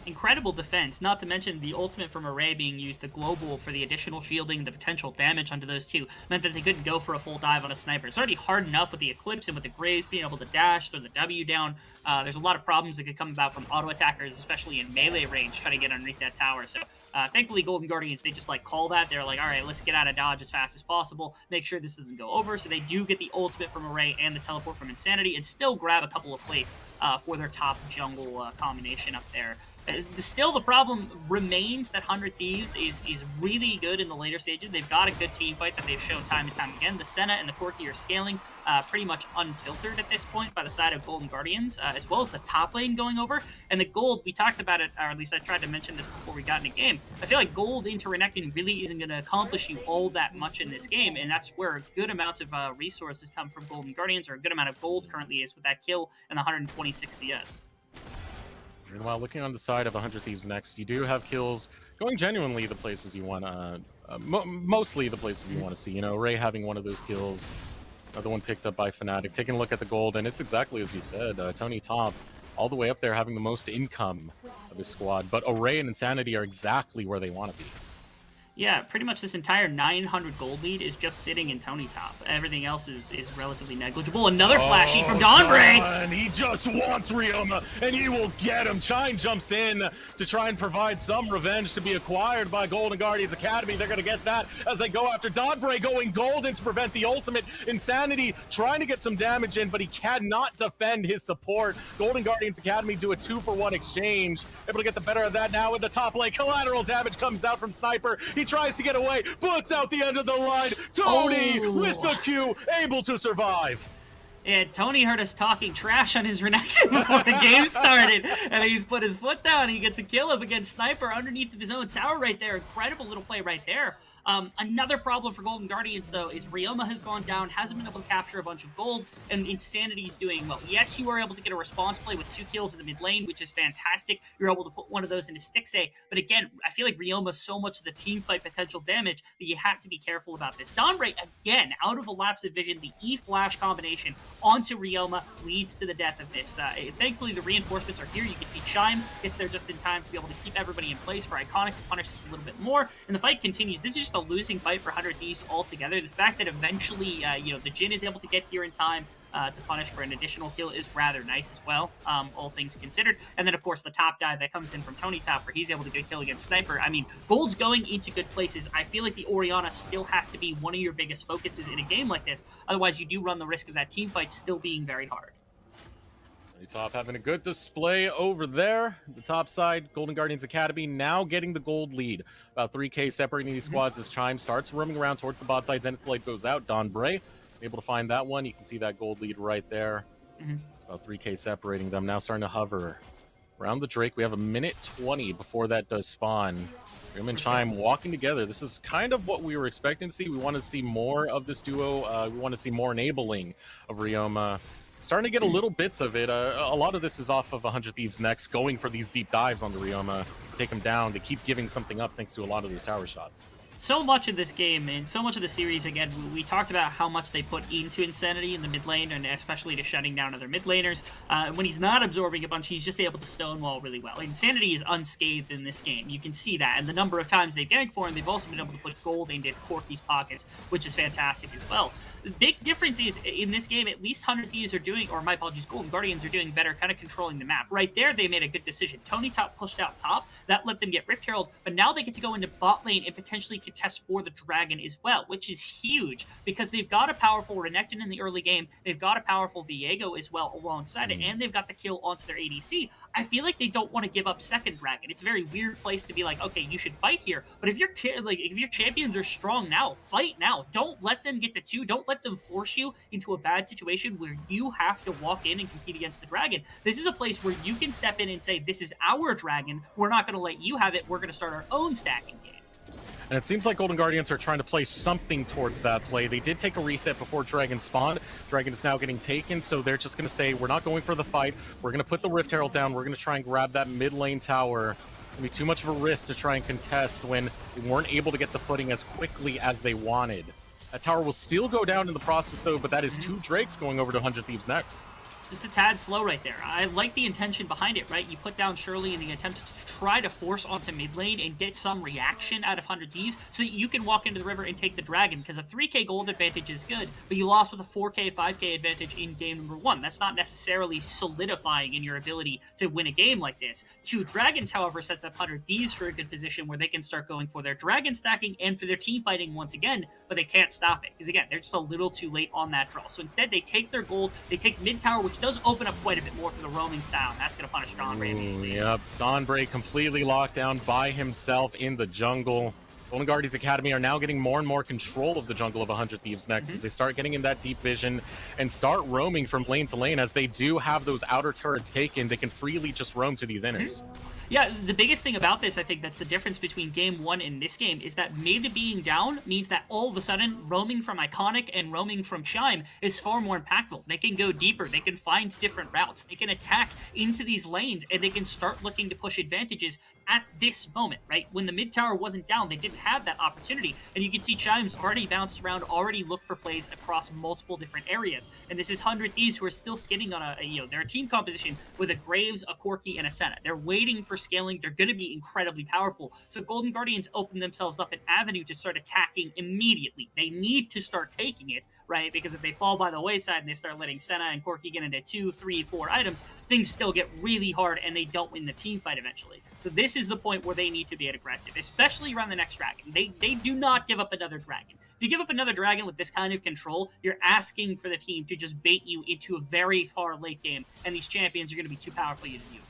incredible defense, not to mention the ultimate from Array being used, the global for the additional shielding, the potential damage onto those two, meant that they couldn't go for a full dive on a sniper. It's already hard enough with the Eclipse and with the Graves being able to dash, throw the W down. There's a lot of problems that could come about from auto attackers, especially in melee range, trying to get underneath that tower. So thankfully, Golden Guardians, they just like call that. They're like, all right, let's get out of dodge as fast as possible, make sure this doesn't go over. So they do get the ultimate from Array and the teleport from Insanity, and still grab a couple of plates for their top jungle combination up there. Still, the problem remains that 100 Thieves is really good in the later stages. They've got a good team fight that they've shown time and time again. The Senna and the Corki are scaling pretty much unfiltered at this point by the side of Golden Guardians, as well as the top lane going over. And the gold, we talked about it, or at least I tried to mention this before we got in the game. I feel like gold into Renekton really isn't going to accomplish you all that much in this game, and that's where good amounts of resources come from Golden Guardians, or a good amount of gold currently is with that kill and the 126 CS. Meanwhile, looking on the side of 100 Thieves next, you do have kills going genuinely the places you want to, mostly the places you want to see. You know, Ray having one of those kills, another one picked up by Fnatic, taking a look at the gold, and it's exactly as you said, Tony Top, all the way up there having the most income of his squad, but Array and Insanity are exactly where they want to be. Yeah, pretty much this entire 900 gold lead is just sitting in Tony Top. Everything else is relatively negligible. Another flashy from Donbray! And he just wants Ryoma, and he will get him. Chine jumps in to try and provide some revenge to be acquired by Golden Guardians Academy. They're going to get that as they go after Donbray, going golden to prevent the ultimate. Insanity trying to get some damage in, but he cannot defend his support. Golden Guardians Academy do a 2-for-1 exchange. Able to get the better of that now in the top lane. Collateral damage comes out from Sniper. He tries to get away, puts out the end of the line. Tony with the Q, able to survive. Yeah, Tony heard us talking trash on his Renekton before the game started, and he's put his foot down. He gets a kill up against Sniper underneath of his own tower right there. Incredible little play right there. Another problem for Golden Guardians, though, is Ryoma has gone down, hasn't been able to capture a bunch of gold, and Insanity's doing well. Yes, you are able to get a response play with 2 kills in the mid lane, which is fantastic. You're able to put one of those into Stixay, but again, I feel like Ryoma's so much of the team fight potential damage that you have to be careful about this. Donbray, again, out of a lapse of vision, the E-Flash combination onto Ryoma leads to the death of this. Thankfully, the reinforcements are here. You can see Chime gets there just in time to be able to keep everybody in place for Iconic to punish this a little bit more, and the fight continues. This is just a losing fight for 100 Thieves altogether. The fact that eventually, the Jhin is able to get here in time to punish for an additional kill is rather nice as well, all things considered. And then, of course, the top dive that comes in from Tony Top, where he's able to get a kill against Sniper. I mean, gold's going into good places. I feel like the Orianna still has to be one of your biggest focuses in a game like this. Otherwise, you do run the risk of that team fight still being very hard. Top having a good display over there. The top side, Golden Guardians Academy now getting the gold lead. About 3K separating these squads as Chime starts roaming around towards the bot side. Zenith Blade goes out. Donbray able to find that one. You can see that gold lead right there. It's about 3K separating them. Now starting to hover around the Drake. We have a minute 20 before that does spawn. Ryoma and Chime walking together. This is kind of what we were expecting to see. We want to see more of this duo. We want to see more enabling of Ryoma. Starting to get a little bits of it. A lot of this is off of 100 Thieves next, going for these deep dives on the Ryoma, take him down. They keep giving something up thanks to a lot of those tower shots. So much of this game and so much of the series, again, we talked about how much they put into Insanity in the mid lane, and especially to shutting down other mid laners. When he's not absorbing a bunch, he's just able to stonewall really well. Insanity is unscathed in this game. You can see that. And the number of times they've ganked for him, they've also been able to put gold into Corki's pockets, which is fantastic as well. The big difference is, in this game, at least 100 Thieves are doing, or my apologies, Golden Guardians are doing better kind of controlling the map. Right there, they made a good decision. Tony Top pushed out top. That let them get Rift Herald, but now they get to go into bot lane and potentially contest for the Dragon as well, which is huge because they've got a powerful Renekton in the early game. They've got a powerful Viego as well alongside it, and they've got the kill onto their ADC. I feel like they don't want to give up second Dragon. It's a very weird place to be like, okay, you should fight here, but if your champions are strong now, fight now. Don't let them get to 2. Don't let them force you into a bad situation where you have to walk in and compete against the Dragon. This is a place where you can step in and say, this is our Dragon. We're not going to let you have it. We're going to start our own stacking game. And it seems like Golden Guardians are trying to play something towards that play. They did take a reset before Dragon spawned. Dragon is now getting taken, so they're just going to say, we're not going for the fight. We're going to put the Rift Herald down. We're going to try and grab that mid lane tower. It's going to be too much of a risk to try and contest when they weren't able to get the footing as quickly as they wanted. That tower will still go down in the process, though, but that is 2 Drakes going over to 100 Thieves next. just a tad slow right there. I like the intention behind it, right? You put down Shirley in the attempt to try to force onto mid lane and get some reaction out of 100 Thieves so that you can walk into the river and take the dragon, because a 3k gold advantage is good, but you lost with a 4k, 5k advantage in game number 1. That's not necessarily solidifying in your ability to win a game like this. 2 dragons, however, sets up 100 Thieves for a good position where they can start going for their dragon stacking and for their team fighting once again, but they can't stop it, because again, they're just a little too late on that draw. So instead, they take their gold, they take mid tower, which does open up quite a bit more for the roaming style, and that's going to punish Dawnbray immediately. Yep, Dawnbray completely locked down by himself in the jungle. Golden Guardians Academy are now getting more and more control of the jungle of 100 Thieves next as they start getting in that deep vision and start roaming from lane to lane. As they do have those outer turrets taken, they can freely just roam to these inners. Yeah, the biggest thing about this, I think that's the difference between game 1 and this game, is that mid being down means that all of a sudden roaming from Iconic and roaming from Chime is far more impactful. They can go deeper, they can find different routes, they can attack into these lanes, and they can start looking to push advantages at this moment, right? When the mid tower wasn't down, they didn't have that opportunity, and you can see Chime's already bounced around, already looked for plays across multiple different areas, and this is 100 Thieves who are still skidding on their team composition with a Graves, a Corki, and a Senna. They're waiting for scaling. They're going to be incredibly powerful. So Golden Guardians open themselves up an avenue to start attacking immediately. They need to start taking it, right? Because if they fall by the wayside and they start letting Senna and Corki get into 2, 3, 4 items, things still get really hard and they don't win the team fight eventually. So this is the point where they need to be aggressive, especially around the next dragon. They do not give up another dragon. If you give up another dragon with this kind of control, you're asking for the team to just bait you into a very far late game, and these champions are going to be too powerful for you to view.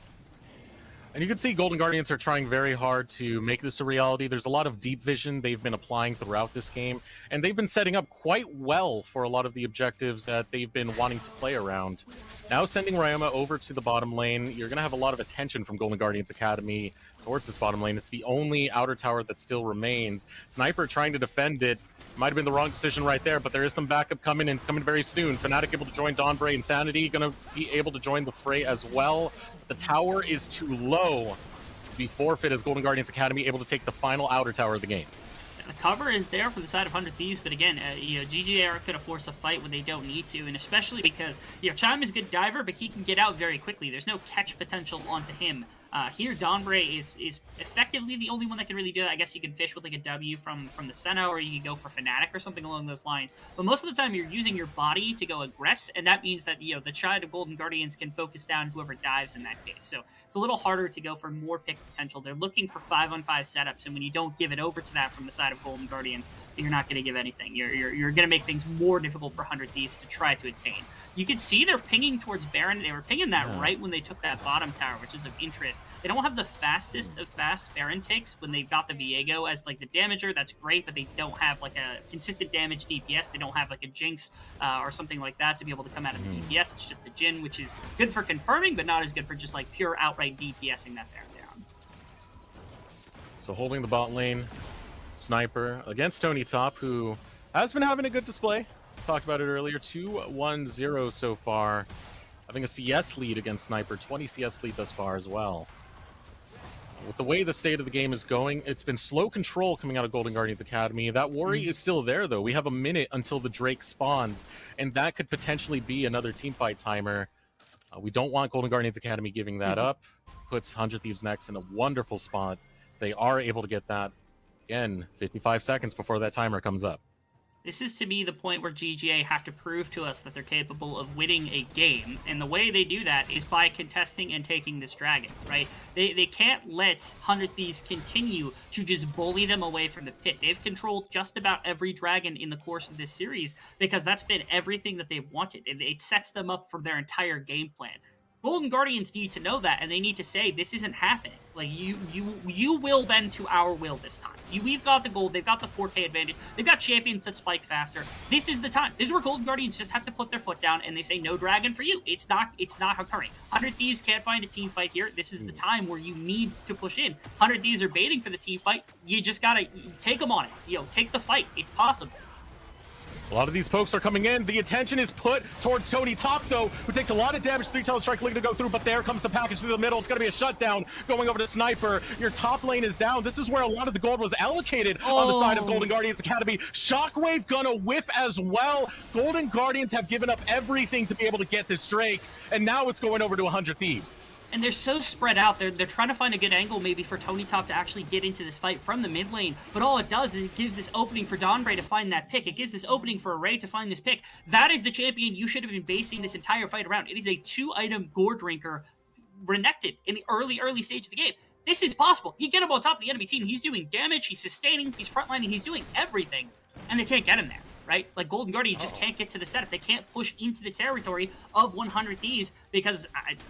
And you can see Golden Guardians are trying very hard to make this a reality. There's a lot of deep vision they've been applying throughout this game, and they've been setting up quite well for a lot of the objectives that they've been wanting to play around. Now sending Ryoma over to the bottom lane, you're going to have a lot of attention from Golden Guardians Academy towards this bottom lane. It's the only outer tower that still remains. Sniper trying to defend it. Might have been the wrong decision right there, but there is some backup coming, and it's coming very soon. Fnatic able to join Dawnbray. Insanity going to be able to join the fray as well. The tower is too low to be forfeit as Golden Guardians Academy able to take the final outer tower of the game. The cover is there for the side of 100 Thieves, but again, GGAR could have forced a fight when they don't need to, and especially because, Chime is a good diver, but he can get out very quickly. There's no catch potential onto him. Here, Dawnbray is effectively the only one that can really do that. I guess you can fish with like a W from the Senna, or you can go for Fnatic or something along those lines. But most of the time, you're using your body to go aggress, and that means that, the Child of Golden Guardians can focus down whoever dives in that case. So it's a little harder to go for more pick potential. They're looking for 5-on-5 setups, and when you don't give it over to that from the side of Golden Guardians, you're not going to give anything. You're going to make things more difficult for 100 Thieves to try to attain. You can see they're pinging towards Baron. They were pinging that right when they took that bottom tower, which is of interest. They don't have the fastest of fast Baron takes when they've got the Viego as like the damager. That's great, but they don't have like a consistent damage DPS. They don't have like a Jinx or something like that to be able to come out of the DPS. It's just the Jhin, which is good for confirming, but not as good for just like pure outright DPSing that Baron down. So holding the bot lane, Sniper against Tony Top, who has been having a good display. Talked about it earlier, 2-1-0 so far. Having a CS lead against Sniper, 20 CS lead thus far as well. With the way the state of the game is going, it's been slow control coming out of Golden Guardians Academy. That worry is still there, though. We have a minute until the Drake spawns, and that could potentially be another teamfight timer. We don't want Golden Guardians Academy giving that up. Puts 100 Thieves next in a wonderful spot. They are able to get that, again, 55 seconds before that timer comes up. This is, to me, the point where GGA have to prove to us that they're capable of winning a game, and the way they do that is by contesting and taking this dragon, right? They can't let 100 Thieves continue to just bully them away from the pit. They've controlled just about every dragon in the course of this series because that's been everything that they've wanted, and it sets them up for their entire game plan. Golden Guardians need to know that, and they need to say, this isn't happening. Like, you will bend to our will this time. We've got the gold, they've got the 4K advantage, they've got champions that spike faster. This is the time. This is where Golden Guardians just have to put their foot down, and they say, no dragon for you. It's not occurring. 100 Thieves can't find a team fight here. This is the time where you need to push in. 100 Thieves are baiting for the team fight. You just gotta take them on it. Take the fight. It's possible. A lot of these pokes are coming in. The attention is put towards Tony Top, though, who takes a lot of damage. 3-tailed strike looking to go through, but there comes the package through the middle. It's going to be a shutdown going over to Sniper. Your top lane is down. This is where a lot of the gold was allocated on the side of Golden Guardians Academy. Shockwave gonna whiff as well. Golden Guardians have given up everything to be able to get this Drake, and now it's going over to 100 Thieves. And they're so spread out. They're trying to find a good angle maybe for Tony Top to actually get into this fight from the mid lane. But all it does is it gives this opening for Donbray to find that pick. It gives this opening for Array to find this pick. That is the champion you should have been basing this entire fight around. It is a 2-item gore drinker renekted in the early stage of the game. This is possible. You get him on top of the enemy team. He's doing damage. He's sustaining. He's frontlining. He's doing everything. And they can't get him there. Right? Like, Golden Guardian just can't get to the setup. They can't push into the territory of 100 Thieves because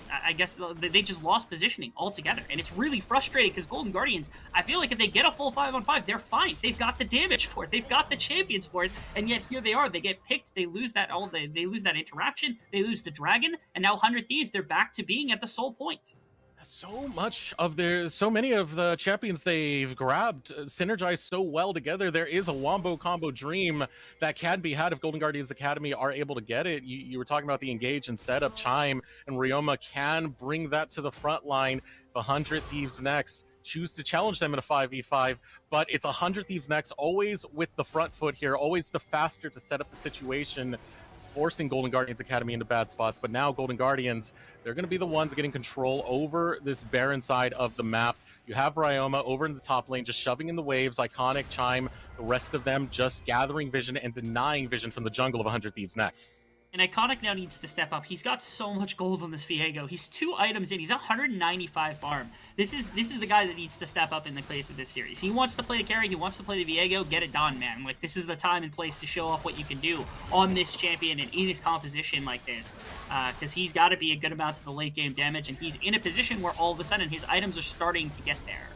I guess they just lost positioning altogether. And it's really frustrating because Golden Guardians, I feel like if they get a full 5-on-5, they're fine. They've got the damage for it. They've got the champions for it. And yet here they are. They get picked. They lose that they lose that interaction. They lose the dragon. And now 100 Thieves, they're back to being at the sole point. So many of the champions they've grabbed synergize so well together. There is a wombo combo dream that can be had if Golden Guardians Academy are able to get it. You were talking about the engage and setup. Chime and Ryoma can bring that to the front line. 100 Thieves next choose to challenge them in a 5v5, but it's 100 Thieves next, always with the front foot here, always the faster to set up the situation, forcing Golden Guardians Academy into bad spots. But now Golden Guardians, they're going to be the ones getting control over this barren side of the map. You have Ryoma over in the top lane, just shoving in the waves, Iconic, Chime, the rest of them just gathering vision and denying vision from the jungle of 100 Thieves next. And Iconic now needs to step up. He's got so much gold on this Viego. He's 2 items in. He's 195 farm. This is the guy that needs to step up in the place of this series. He wants to play the carry. He wants to play the Viego. Get it done, man. Like, this is the time and place to show off what you can do on this champion and in his composition like this. Because he's got to be a good amount of the late game damage, and he's in a position where all of a sudden his items are starting to get there.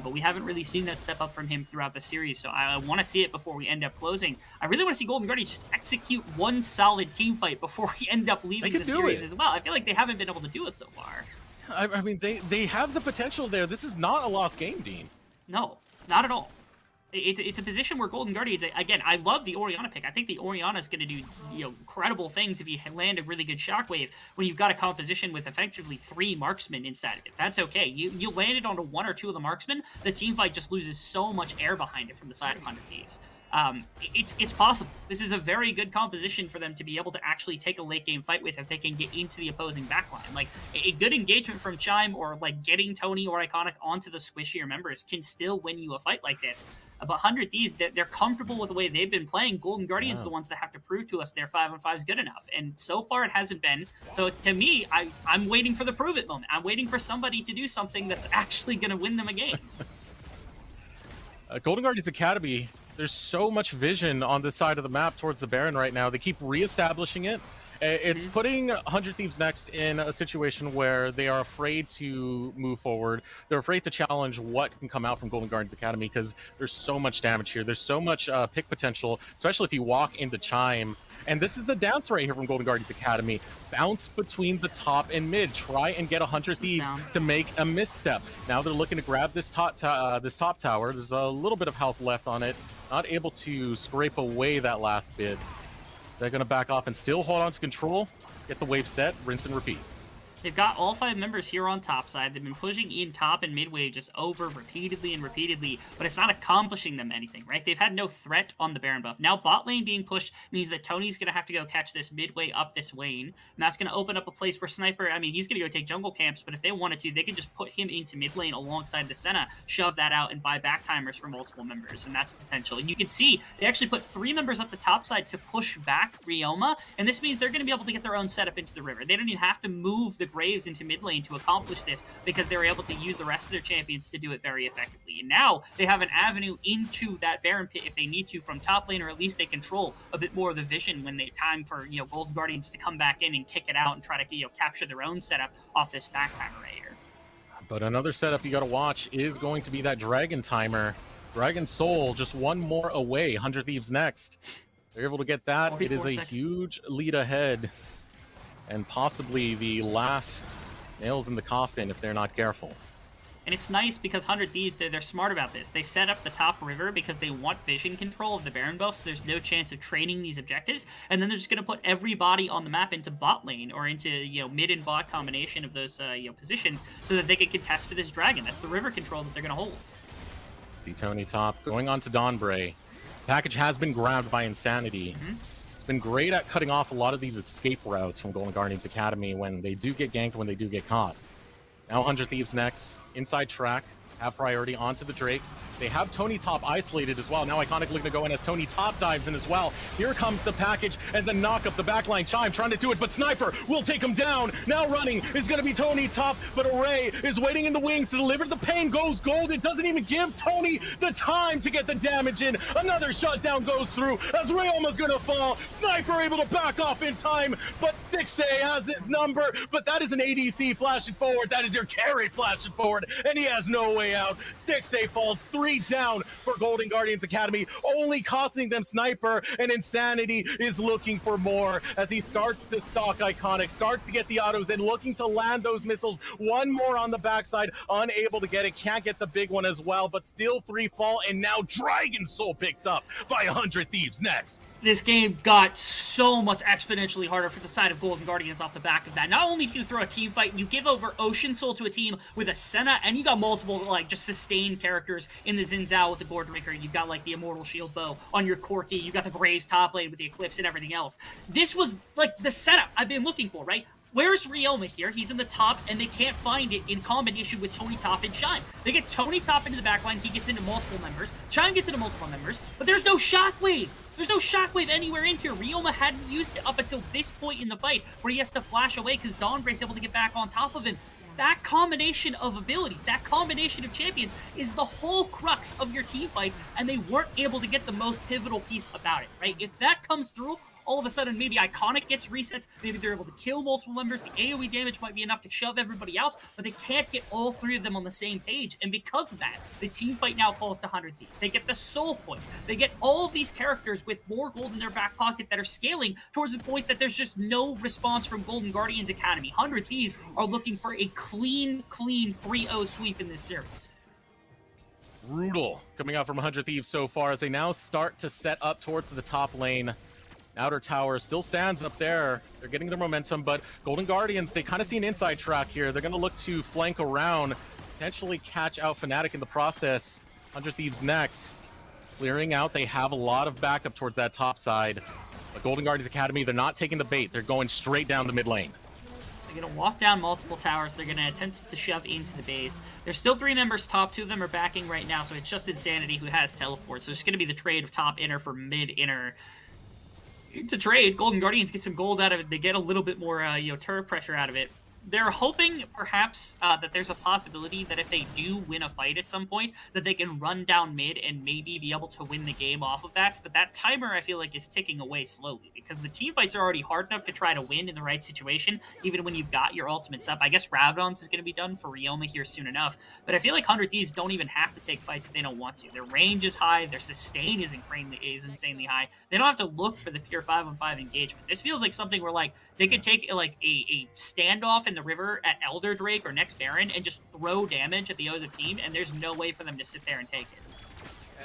But we haven't really seen that step up from him throughout the series, so I want to see it before we end up closing. I really want to see Golden Guardians just execute one solid team fight before we end up leaving the series as well. I feel like they haven't been able to do it so far. I mean, they have the potential there. This is not a lost game, Dean. No, not at all. It's a position where Golden Guardians, again, I love the Orianna pick. I think the Orianna is going to do incredible things if you land a really good Shockwave when you've got a composition with effectively 3 marksmen inside of it. That's okay. You land it onto 1 or 2 of the marksmen, the team fight just loses so much air behind it from the side of 100 Thieves. It's possible. This is a very good composition for them to be able to actually take a late game fight with if they can get into the opposing backline. Like, a good engagement from Chime or like getting Tony or Iconic onto the squishier members can still win you a fight like this. But 100 Thieves, they're comfortable with the way they've been playing. Golden Guardians are the ones that have to prove to us their 5-on-5 is good enough. And so far it hasn't been. So to me, I'm waiting for the prove it moment. I'm waiting for somebody to do something that's actually going to win them a game. Golden Guardians Academy, there's so much vision on this side of the map towards the Baron right now. They keep reestablishing it. It's putting 100 Thieves next in a situation where they are afraid to move forward. They're afraid to challenge what can come out from Golden Guardians Academy because there's so much damage here. There's so much pick potential, especially if you walk into Chime. And this is the dance right here from Golden Guardians Academy. Bounce between the top and mid. Try and get 100 Thieves to make a misstep. Now they're looking to grab this top tower. There's a little bit of health left on it. Not able to scrape away that last bit. They're going to back off and still hold on to control. Get the wave set, rinse and repeat. They've got all 5 members here on top side. They've been pushing in top and mid wave just over repeatedly and repeatedly, but it's not accomplishing them anything, right? They've had no threat on the Baron buff. Now bot lane being pushed means that Tony's going to have to go catch this midway up this lane, and that's going to open up a place where Sniper, I mean, he's going to go take jungle camps, but if they wanted to, they could just put him into mid lane alongside the Senna, shove that out, and buy back timers for multiple members, and that's potential. And you can see they actually put 3 members up the top side to push back Ryoma, and this means they're going to be able to get their own setup into the river. They don't even have to move the Graves into mid lane to accomplish this because they're able to use the rest of their champions to do it very effectively. And now they have an avenue into that Baron pit if they need to from top lane, or at least they control a bit more of the vision when they time for Golden Guardians to come back in and kick it out and try to capture their own setup off this back timer right here. But another setup you got to watch is going to be that Dragon timer. Dragon Soul just 1 more away. 100 Thieves next. They're able to get that. It is a huge lead ahead, and possibly the last nails in the coffin if they're not careful. And it's nice because 100 Thieves, they're smart about this. They set up the top river because they want vision control of the Baron buff, so there's no chance of trading these objectives. And then they're just going to put everybody on the map into bot lane or into, you know, mid and bot combination of those, you know, positions so that they can contest for this dragon. That's the river control that they're going to hold. See Tony top going on to Dawnbray. Package has been grabbed by Insanity. It's been great at cutting off a lot of these escape routes from Golden Guardians Academy when they do get ganked, when they do get caught. Now 100 Thieves next, inside track, have priority onto the Drake. They have Tony top isolated as well. Now Iconic looking to go in as Tony top dives in as well. Here comes the package and the knock up the backline. Chime trying to do it, but Sniper will take him down. Now running is going to be Tony top, but Array is waiting in the wings to deliver the pain. Goes gold. It doesn't even give Tony the time to get the damage in. Another shutdown goes through as Ryoma's going to fall. Sniper able to back off in time, but Stixay has his number, but that is an ADC flashing forward. That is your carry flashing forward, and he has no way out. Stixay falls 3 down for Golden Guardians Academy, only costing them Sniper, and Insanity is looking for more as he starts to stalk Iconic, starts to get the autos and looking to land those missiles. One more on the backside, unable to get it, can't get the big one as well, but still 3 fall, and now Dragon Soul picked up by 100 Thieves next. This game got so much exponentially harder for the side of Golden Guardians off the back of that. Not only do you throw a team fight, you give over Ocean Soul to a team with a Senna, and you got multiple, like, just sustained characters in the Xin Zhao with the Goredrinker. You've got, like, the Immortal Shield Bow on your Corki. You got the Graves top lane with the Eclipse and everything else. This was, like, the setup I've been looking for, right? Where's Ryoma here? He's in the top, and they can't find it in combination with Tony top and Chime. They get Tony top into the backline, he gets into multiple members, Chime gets into multiple members, but there's no Shockwave! There's no Shockwave anywhere in here. Ryoma hadn't used it up until this point in the fight, where he has to flash away because Dawnbray's able to get back on top of him. That combination of abilities, that combination of champions, is the whole crux of your team fight, and they weren't able to get the most pivotal piece about it, right? If that comes through, all of a sudden, maybe Iconic gets resets, maybe they're able to kill multiple members, the AoE damage might be enough to shove everybody out, but they can't get all 3 of them on the same page, and because of that, the team fight now falls to 100 Thieves. They get the Soul Point, they get all of these characters with more gold in their back pocket that are scaling towards the point that there's just no response from Golden Guardians Academy. 100 Thieves are looking for a clean 3-0 sweep in this series. Brutal coming out from 100 Thieves so far as they now start to set up towards the top lane. Outer tower still stands up there. They're getting their momentum, but Golden Guardians, they kind of see an inside track here. They're going to look to flank around, potentially catch out Fnatic in the process. 100 Thieves next. Clearing out, they have a lot of backup towards that top side. But Golden Guardians Academy, they're not taking the bait. They're going straight down the mid lane. They're going to walk down multiple towers. They're going to attempt to shove into the base. There's still 3 members top. 2 of them are backing right now, so it's just Insanity who has teleport. So it's going to be the trade of top inner for mid inner. To trade, Golden Guardians get some gold out of it. They get a little bit more, turret pressure out of it. They're hoping, perhaps, that there's a possibility that if they do win a fight at some point, that they can run down mid and maybe be able to win the game off of that. But that timer, I feel like, is ticking away slowly, because the team fights are already hard enough to try to win in the right situation, even when you've got your ultimates up. I guess Rabadon's is going to be done for Ryoma here soon enough, but I feel like 100 Thieves don't even have to take fights if they don't want to. Their range is high, their sustain is insanely high. They don't have to look for the pure 5-on-5 engagement. This feels like something where, like, they could take, like, a standoff in the river at Elder Drake or next Baron and just throw damage at the other team, and there's no way for them to sit there and take it.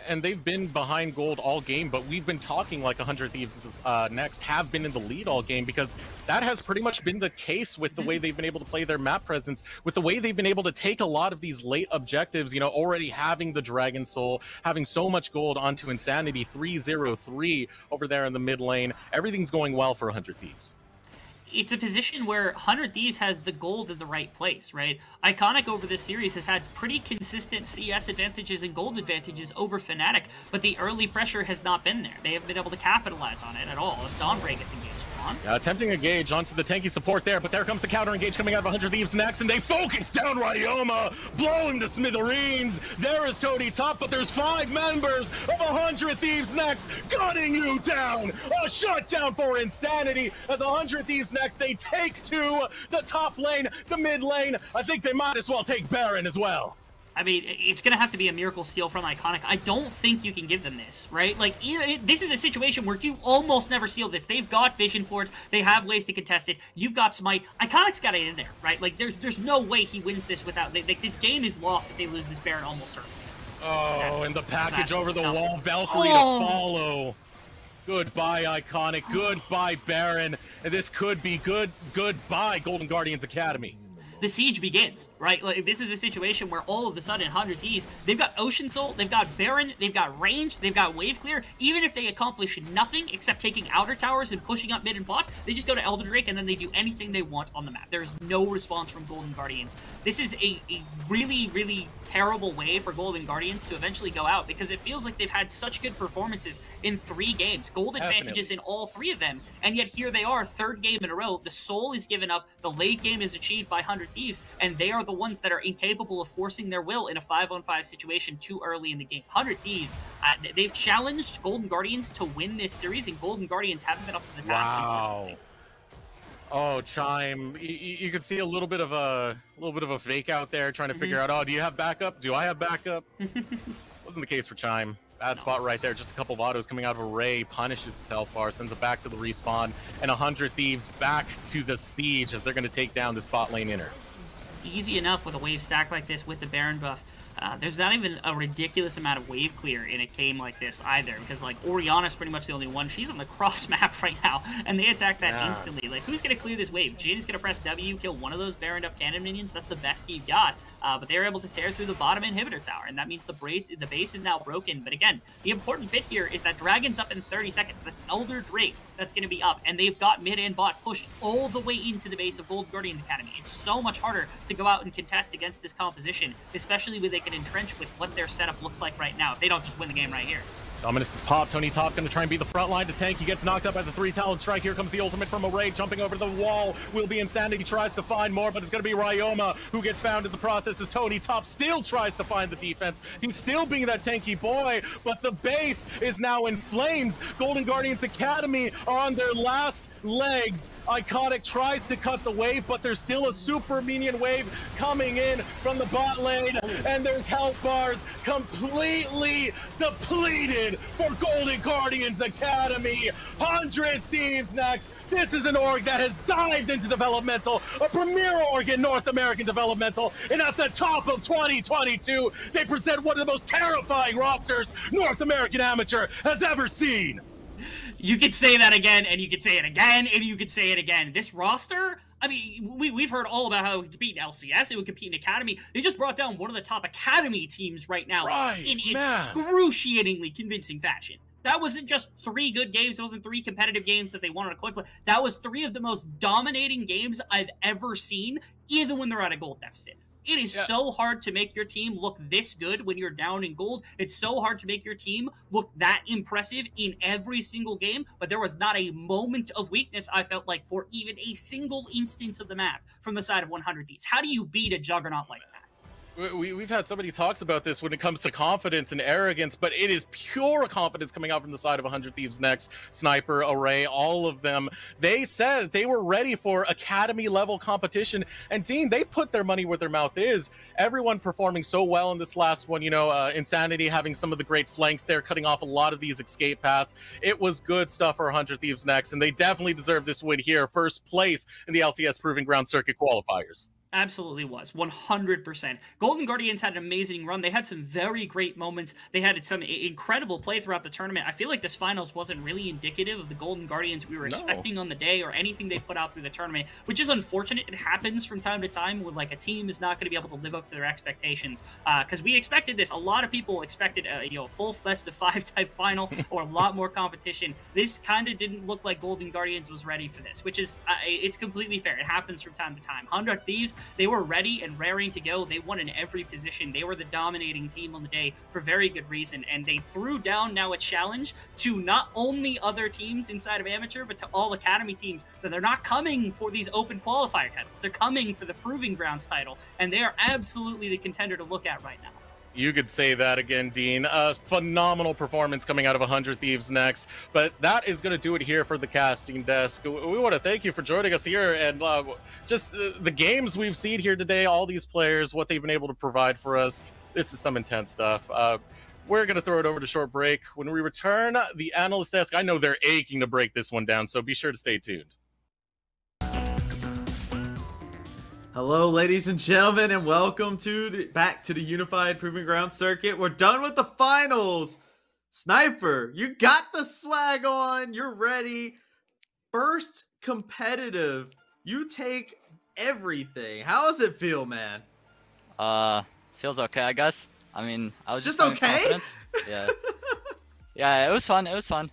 And they've been behind gold all game, but we've been talking like 100 Thieves next have been in the lead all game, because that has pretty much been the case with the way they've been able to play their map presence, with the way they've been able to take a lot of these late objectives, already having the Dragon Soul, having so much gold onto Insanity, 3-0-3 over there in the mid lane. Everything's going well for 100 Thieves. It's a position where 100 Thieves has the gold in the right place, right? Iconic over this series has had pretty consistent CS advantages and gold advantages over Fnatic, but the early pressure has not been there. They haven't been able to capitalize on it at all as Dawnbray gets engaged. Yeah, attempting a engage onto the tanky support there, but there comes the counter engage coming out of 100 Thieves next, and they focus down Ryoma, blow him to smithereens. There is Tony top, but there's 5 members of 100 Thieves next, gunning you down. A shutdown for Insanity as 100 Thieves next. They take to the top lane, the mid lane. I think they might as well take Baron as well. I mean, it's going to have to be a miracle steal from Iconic. I don't think you can give them this, right? Like, this is a situation where you almost never steal this. They've got vision for it. They have ways to contest it. You've got Smite. Iconic's got it in there, right? Like, there's no way he wins this without... Like, this game is lost if they lose this Baron almost certainly. Oh, and the package over the wall. Valkyrie to follow. Goodbye, Iconic. Goodbye, Baron. And this could be goodbye, Golden Guardians Academy. The siege begins, right? Like, this is a situation where all of a sudden 100 Thieves, they've got Ocean Soul, they've got Baron, they've got range, they've got wave clear. Even if they accomplish nothing except taking outer towers and pushing up mid and bot, they just go to Elder Drake and then they do anything they want on the map. There's no response from Golden Guardians. This is a really, really terrible way for Golden Guardians to eventually go out, because it feels like they've had such good performances in 3 games. Gold advantages in all 3 of them, and yet here they are, 3rd game in a row. The soul is given up, the late game is achieved by 100 Thieves, and they are the ones that are incapable of forcing their will in a 5-on-5 situation too early in the game. 100 Thieves, they've challenged Golden Guardians to win this series, and Golden Guardians haven't been up to the task. Wow. Oh, Chime, you can see a little bit of a fake out there, trying to figure out, oh, do you have backup? Do I have backup? Wasn't the case for Chime. Bad spot right there. Just a couple of autos coming out of Array. Punishes his health bar, sends it back to the respawn, and 100 Thieves back to the siege as they're going to take down this bot lane inner. Easy enough with a wave stack like this with the Baron buff. There's not even a ridiculous amount of wave clear in a game like this either, because like Orianna's pretty much the only one. She's on the cross map right now, and they attack that instantly. Like, who's gonna clear this wave? Jin's gonna press W, kill one of those Baroned up cannon minions. That's the best you've got. But they're able to tear through the bottom inhibitor tower, and that means the base is now broken. But again, the important bit here is that Dragon's up in 30 seconds. That's Elder Drake that's gonna be up, and they've got mid and bot pushed all the way into the base of Gold Guardians Academy. It's so much harder to go out and contest against this composition, especially when they can entrench with what their setup looks like right now if they don't just win the game right here. Dominus is popped. Tony Top going to try and beat the front line to tank. He gets knocked up by the 3-talent strike. Here comes the ultimate from Array, jumping over the wall. Will be Insanity, tries to find more, but it's going to be Ryoma who gets found in the process as Tony Top still tries to find the defense. He's still being that tanky boy, but the base is now in flames. Golden Guardians Academy are on their last legs. Iconic tries to cut the wave, but there's still a super minion wave coming in from the bot lane, and there's health bars completely depleted for Golden Guardians Academy. 100 Thieves next. This is an org that has dived into developmental, a premier org in North American developmental, and at the top of 2022, they present one of the most terrifying rosters North American amateur has ever seen. You could say that again, and you could say it again, and you could say it again. This roster, I mean, we've heard all about how it would compete in LCS, it would compete in Academy. They just brought down one of the top Academy teams right now in excruciatingly convincing fashion. That wasn't just 3 good games. It wasn't 3 competitive games that they won on a coin flip. That was 3 of the most dominating games I've ever seen, even when they're at a gold deficit. It is so hard to make your team look this good when you're down in gold. It's so hard to make your team look that impressive in every single game, but there was not a moment of weakness, I felt like, for even a single instance of the map from the side of 100 Thieves. How do you beat a juggernaut like that? We've had so many talks about this when it comes to confidence and arrogance, but it is pure confidence coming out from the side of 100 Thieves next. Sniper, Array, all of them. They said they were ready for Academy level competition, and Dean, they put their money where their mouth is. Everyone performing so well in this last one, you know, Insanity having some of the great flanks there, cutting off a lot of these escape paths. It was good stuff for 100 Thieves next, and they definitely deserve this win here. First place in the LCS Proving Ground Circuit qualifiers. Absolutely was. 100%. Golden Guardians had an amazing run. They had some very great moments. They had some incredible play throughout the tournament. I feel like this finals wasn't really indicative of the Golden Guardians we were expecting on the day or anything they put out through the tournament, which is unfortunate. It happens from time to time when like a team is not going to be able to live up to their expectations. Because we expected this. A lot of people expected a full best of 5 type final or a lot more competition. This kind of didn't look like Golden Guardians was ready for this, which is it's completely fair. It happens from time to time. 100 Thieves, they were ready and raring to go. They won in every position. They were the dominating team on the day for very good reason. And they threw down now a challenge to not only other teams inside of Amateur, but to all Academy teams that they're not coming for these open qualifier titles. They're coming for the Proving Grounds title. And they are absolutely the contender to look at right now. You could say that again, Dean. A phenomenal performance coming out of 100 Thieves next. But that is going to do it here for the casting desk. We want to thank you for joining us here and just the games we've seen here today, all these players, what they've been able to provide for us. This is some intense stuff. We're going to throw it over to short break. When we return, the analyst desk, I know they're aching to break this one down, so be sure to stay tuned. Hello, ladies and gentlemen, and welcome back to the Unified Proving Ground Circuit. We're done with the finals. Sniper, you got the swag on. You're ready. First competitive. You take everything. How does it feel, man? Feels okay, I guess. I mean, I was just playing okay. confident. Yeah. Yeah, it was fun. It was fun.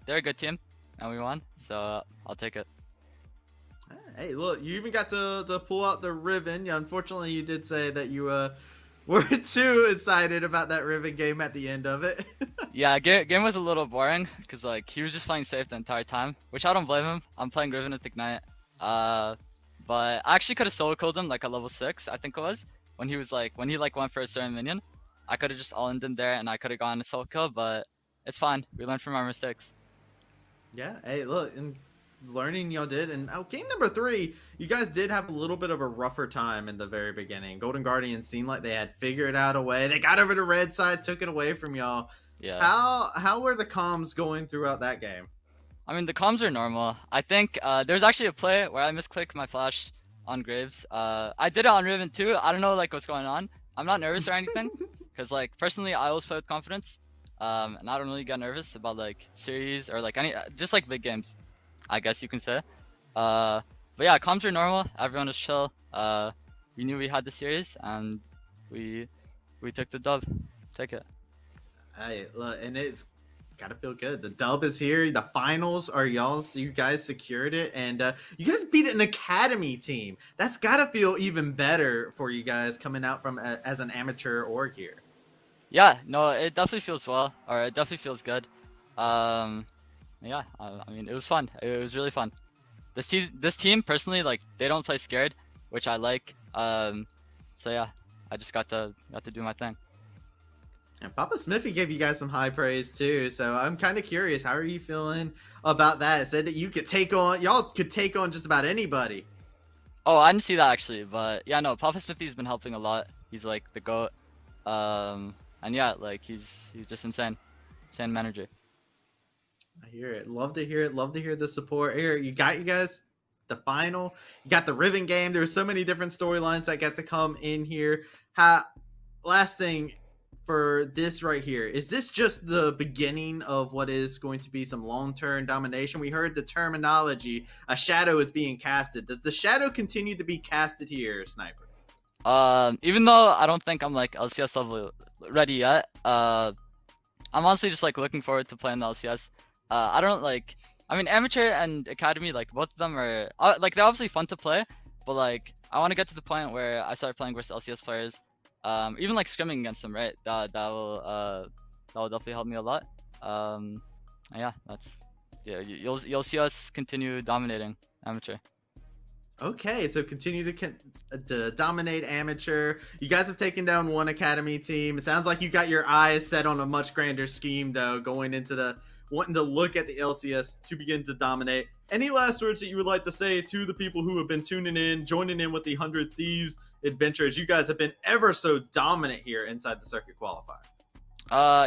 They're a good team, and we won, so I'll take it. Hey, look, you even got to pull out the Riven. Unfortunately, you did say that you were too excited about that Riven game at the end of it. Yeah, game was a little boring because like he was just playing safe the entire time, which I don't blame him. I'm playing Riven with Ignite. But I actually could have solo killed him like a level 6, I think it was, when he went for a certain minion. I could have just all-ined him there and I could have gotten a solo kill, but it's fine. We learned from our mistakes. Yeah, hey, look, and learning y'all did, and game number 3, you guys did have a little bit of a rougher time in the very beginning. Golden Guardians seemed like they had figured out a way. They got over the red side, took it away from y'all. Yeah. How were the comms going throughout that game? I mean, the comms are normal. I think there's actually a play where I misclicked my flash on Graves. I did it on Riven too. I don't know like what's going on. I'm not nervous or anything, because like personally I always play with confidence, and I don't really get nervous about like series or like just like big games, I guess you can say. But yeah, comms are normal. Everyone is chill. We knew we had the series, and we took the dub. Take it. Hey, look, and it's gotta feel good. The dub is here. The finals are y'all's. You guys secured it, and you guys beat an academy team. That's gotta feel even better for you guys coming out from as an amateur org here. Yeah, no, it definitely feels well, or it definitely feels good. Yeah, I mean, it was fun. It was really fun. This team personally, like, they don't play scared, which I like. So yeah, I just got to do my thing. And Papa Smithy gave you guys some high praise too, so I'm kind of curious. How are you feeling about that? It said that y'all could take on just about anybody. Oh, I didn't see that actually, but yeah, no, Papa Smithy's been helping a lot. He's like the GOAT. And yeah, like he's just insane manager. I hear it. Love to hear it. Love to hear the support. Here, you guys the final. You got the Riven game. There were so many different storylines that got to come in here. Last thing for this right here, is this just the beginning of what is going to be some long-term domination? We heard the terminology, a shadow is being casted. Does the shadow continue to be casted here, Sniper? Even though I don't think I'm like LCS level ready yet, I'm honestly just like looking forward to playing the LCS. I don't like, I mean, amateur and academy, like both of them are like, they're obviously fun to play, but like I want to get to the point where I start playing versus LCS players, even like scrimming against them, right? That will definitely help me a lot. Yeah, you'll see us continue dominating amateur. Okay, so continue to dominate amateur. You guys have taken down one academy team. It sounds like you got your eyes set on a much grander scheme, though, going into wanting to look at the LCS to begin to dominate. Any last words that you would like to say to the people who have been tuning in, joining in with the 100 Thieves adventures? You guys have been ever so dominant here inside the circuit qualifier.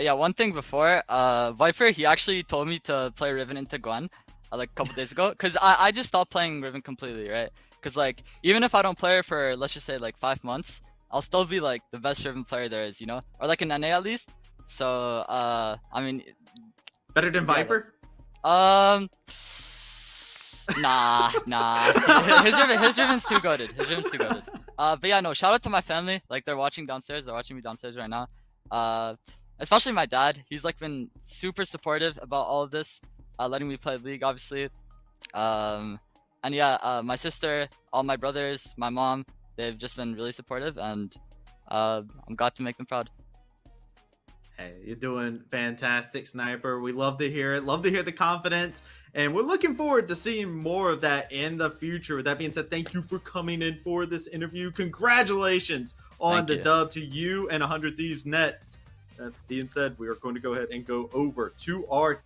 Yeah, one thing before, Viper, he actually told me to play Riven into Gwen like a couple days ago, because I just stopped playing Riven completely, right? Because like, even if I don't play her for, let's just say like 5 months, I'll still be like the best Riven player there is, you know? Or like an NA at least. So, I mean... Better than Viper? Nah. His Riven's too goated. His Riven's too goated. But yeah, no, shout out to my family. Like, they're watching downstairs. They're watching me downstairs right now. Especially my dad. He's like been super supportive about all of this. Letting me play League, obviously. And yeah, my sister, all my brothers, my mom, they've just been really supportive, and I'm glad to make them proud. Hey, you're doing fantastic, Sniper. We love to hear it. Love to hear the confidence. And we're looking forward to seeing more of that in the future. With that being said, thank you for coming in for this interview. Congratulations on the dub to you and 100 Thieves next. That being said, we are going to go ahead and go over to our...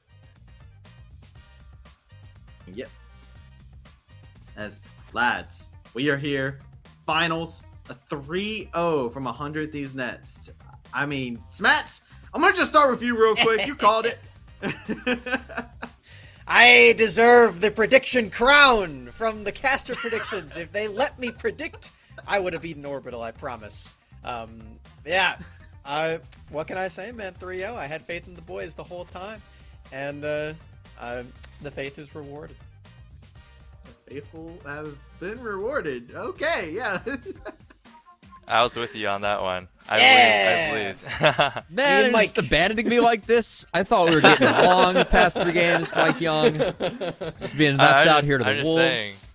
Yep. As lads, we are here. Finals, a 3-0 from 100 Thieves next. I mean, Smats, I'm gonna just start with you real quick. You called it. I deserve the prediction crown from the caster predictions. If they let me predict, I would have beaten Orbital, I promise. Yeah. What can I say, man? 3-0. I had faith in the boys the whole time. And the faith is rewarded. The faithful have been rewarded. Okay, yeah. I was with you on that one. I believe. Man, you're just abandoning me like this. I thought we were getting along the past 3 games, Mike Young. Just being left out here to the Wolves.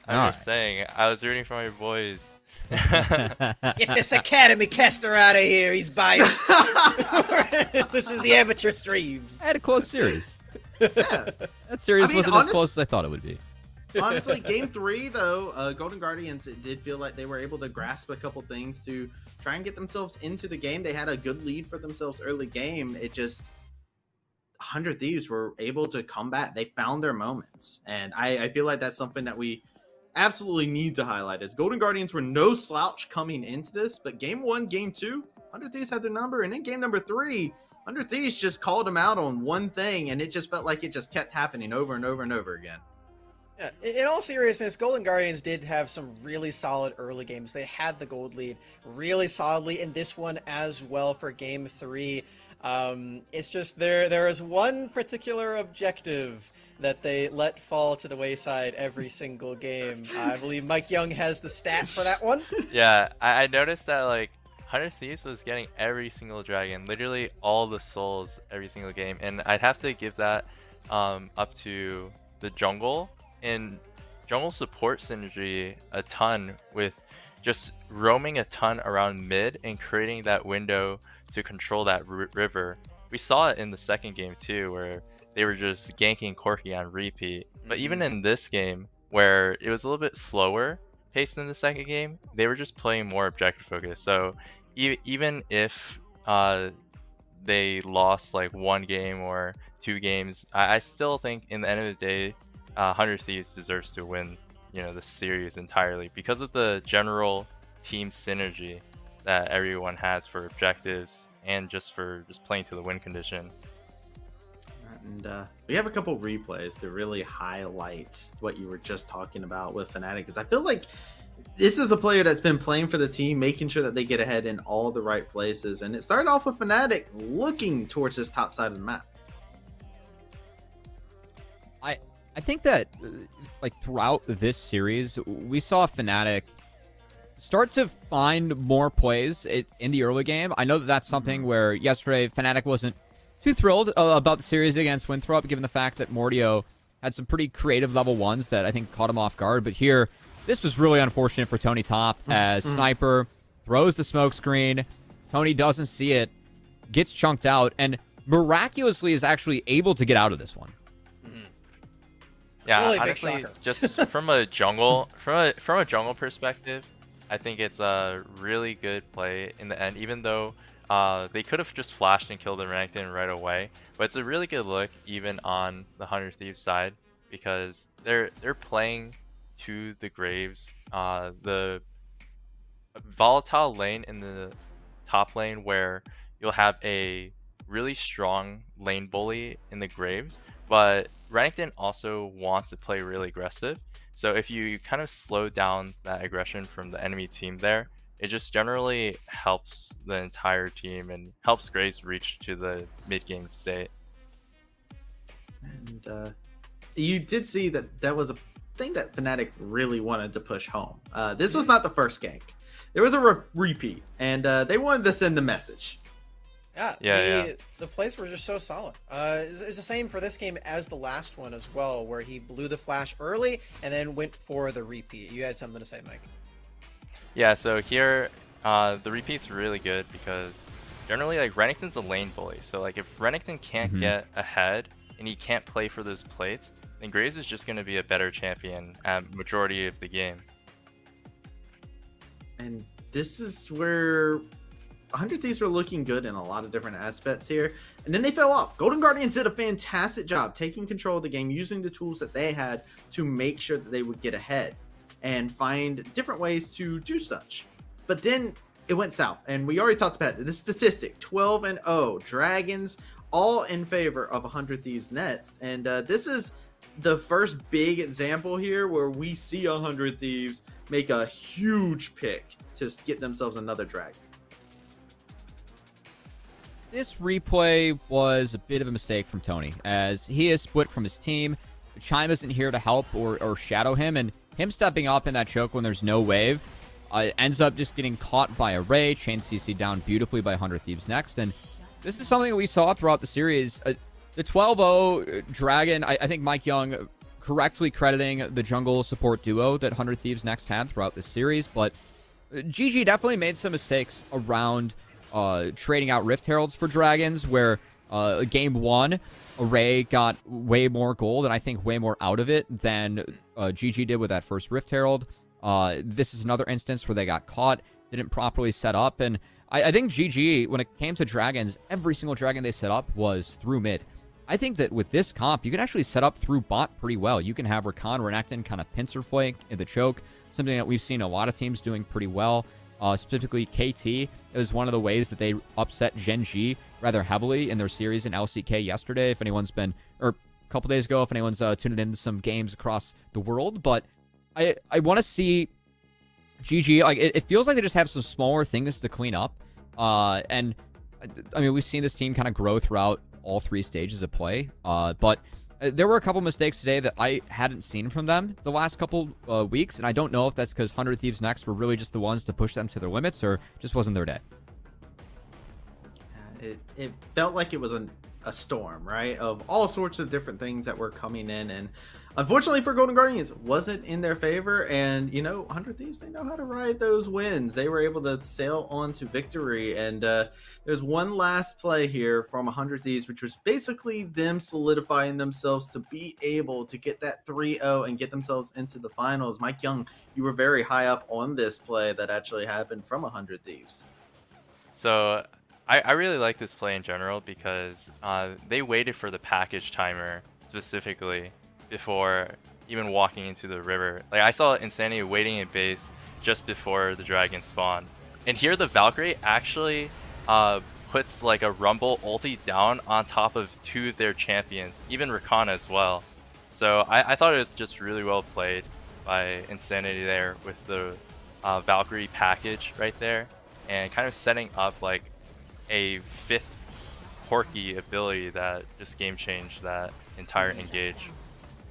I'm just saying. I was rooting for my boys. Get this Academy caster out of here. He's biased. This is the amateur stream. I had a close series. Yeah. That series wasn't as close as I thought it would be. Honestly, game 3, though, Golden Guardians, it did feel like they were able to grasp a couple things to try and get themselves into the game. They had a good lead for themselves early game. It just, 100 Thieves were able to come back. They found their moments. And I feel like that's something that we absolutely need to highlight. As Golden Guardians were no slouch coming into this, but game 1, game 2, 100 Thieves had their number. And in game number 3, 100 Thieves just called them out on one thing, and it just felt like it just kept happening over and over and over again. Yeah, in all seriousness, Golden Guardians did have some really solid early games. They had the gold lead really solidly in this one as well for game 3. It's just there is one particular objective that they let fall to the wayside every single game. I believe Mike Young has the stat for that one. Yeah, I noticed that like 100 Thieves was getting every single dragon, literally all the souls every single game, and I'd have to give that up to the jungle. And jungle support synergy a ton with just roaming a ton around mid and creating that window to control that river. We saw it in the second game too, where they were just ganking Corki on repeat. But even in this game, where it was a little bit slower paced than the second game, they were just playing more objective focus. So even if they lost like 1 game or 2 games, I still think in the end of the day, 100 Thieves deserves to win, the series entirely because of the general team synergy that everyone has for objectives and just for playing to the win condition. And we have a couple replays to really highlight what you were just talking about with Fnatic, because I feel like this is a player that's been playing for the team, making sure that they get ahead in all the right places. And it started off with Fnatic looking towards this top side of the map. I think that, like, throughout this series, we saw Fnatic start to find more plays in the early game. I know that that's something where yesterday Fnatic wasn't too thrilled about the series against Winthrop, given the fact that Mordio had some pretty creative level 1s that I think caught him off guard. But here, this was really unfortunate for Tony Top, as Sniper throws the smoke screen. Tony doesn't see it, gets chunked out, and miraculously is actually able to get out of this one. Yeah, really honestly, just from a jungle perspective, I think it's a really good play in the end. Even though they could have just flashed and killed the Renekton right away, but it's a really good look even on the 100 Thieves side because they're playing to the Graves, the volatile lane in the top lane where you'll have a really strong lane bully in the Graves, but Renekton also wants to play really aggressive. So if you kind of slow down that aggression from the enemy team there, it just generally helps the entire team and helps Graves reach to the mid-game state. And you did see that was a thing that Fnatic really wanted to push home. This was not the first gank. There was a repeat, and they wanted to send the message. The plays were just so solid. It's the same for this game as the last one as well, where he blew the flash early and then went for the repeat. You had something to say, Mike. Yeah, so here the repeat's really good because generally like Renekton's a lane bully. So like if Renekton can't get ahead and he can't play for those plates, then Graves is just going to be a better champion at majority of the game. And this is where 100 Thieves were looking good in a lot of different aspects here, and then they fell off. Golden Guardians did a fantastic job taking control of the game, using the tools that they had to make sure that they would get ahead and find different ways to do such. But then it went south. And we already talked about this statistic, 12-0. Dragons all in favor of 100 Thieves Next. And this is the first big example here where we see 100 Thieves make a huge pick to get themselves another dragon. This replay was a bit of a mistake from Tony, as he is split from his team. Chime isn't here to help or shadow him, and him stepping up in that choke when there's no wave ends up just getting caught by a Ray. Chain CC down beautifully by 100 Thieves Next, and this is something that we saw throughout the series. The 12-0 Dragon, I think Mike Young correctly crediting the jungle support duo that 100 Thieves Next had throughout this series, but GG definitely made some mistakes around trading out Rift Heralds for Dragons, where game 1, Array got way more gold, and I think way more out of it than GG did with that first Rift Herald. This is another instance where they got caught, didn't properly set up, and I think GG, when it came to Dragons, every single Dragon they set up was through mid. I think that with this comp, you can actually set up through bot pretty well. You can have Rakan, Renekton kind of pincer flank in the choke, something that we've seen a lot of teams doing pretty well. Specifically, KT, it was one of the ways that they upset Gen G rather heavily in their series in LCK yesterday. If anyone's been, or a couple days ago, if anyone's tuned into some games across the world. But I want to see GG, like, it feels like they just have some smaller things to clean up. And, I mean, we've seen this team kind of grow throughout all 3 stages of play. But there were a couple mistakes today that I hadn't seen from them the last couple weeks, and I don't know if that's because 100 Thieves Next were really just the ones to push them to their limits, or just wasn't their day. It felt like it was a storm, right, of all sorts of different things that were coming in, and unfortunately for Golden Guardians, it wasn't in their favor. And, you know, 100 Thieves, they know how to ride those wins. They were able to sail on to victory. And there's one last play here from 100 Thieves, which was basically them solidifying themselves to be able to get that 3-0 and get themselves into the finals. Mike Young, you were very high up on this play that actually happened from 100 Thieves. So I really like this play in general because they waited for the package timer specifically before even walking into the river. Like, I saw Insanity waiting in base just before the dragon spawned. And here the Valkyrie actually puts like a Rumble ulti down on top of 2 of their champions, even Rakan as well. So I thought it was just really well played by Insanity there with the Valkyrie package right there, and kind of setting up like a 5th Porky ability that just game changed that entire engage.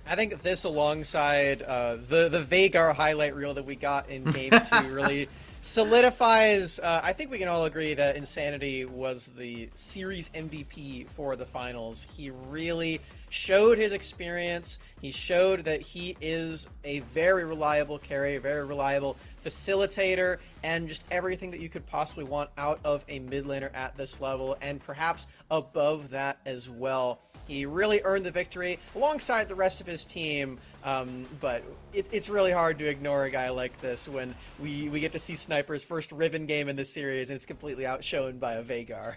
I think this, alongside the Veigar highlight reel that we got in Game 2, really solidifies. I think we can all agree that Insanity was the series MVP for the finals. He really showed his experience. He showed that he is a very reliable carry, a very reliable facilitator, and just everything that you could possibly want out of a mid laner at this level, and perhaps above that as well. He really earned the victory alongside the rest of his team, but it's really hard to ignore a guy like this when we get to see Sniper's first Riven game in this series, and it's completely outshone by a Veigar.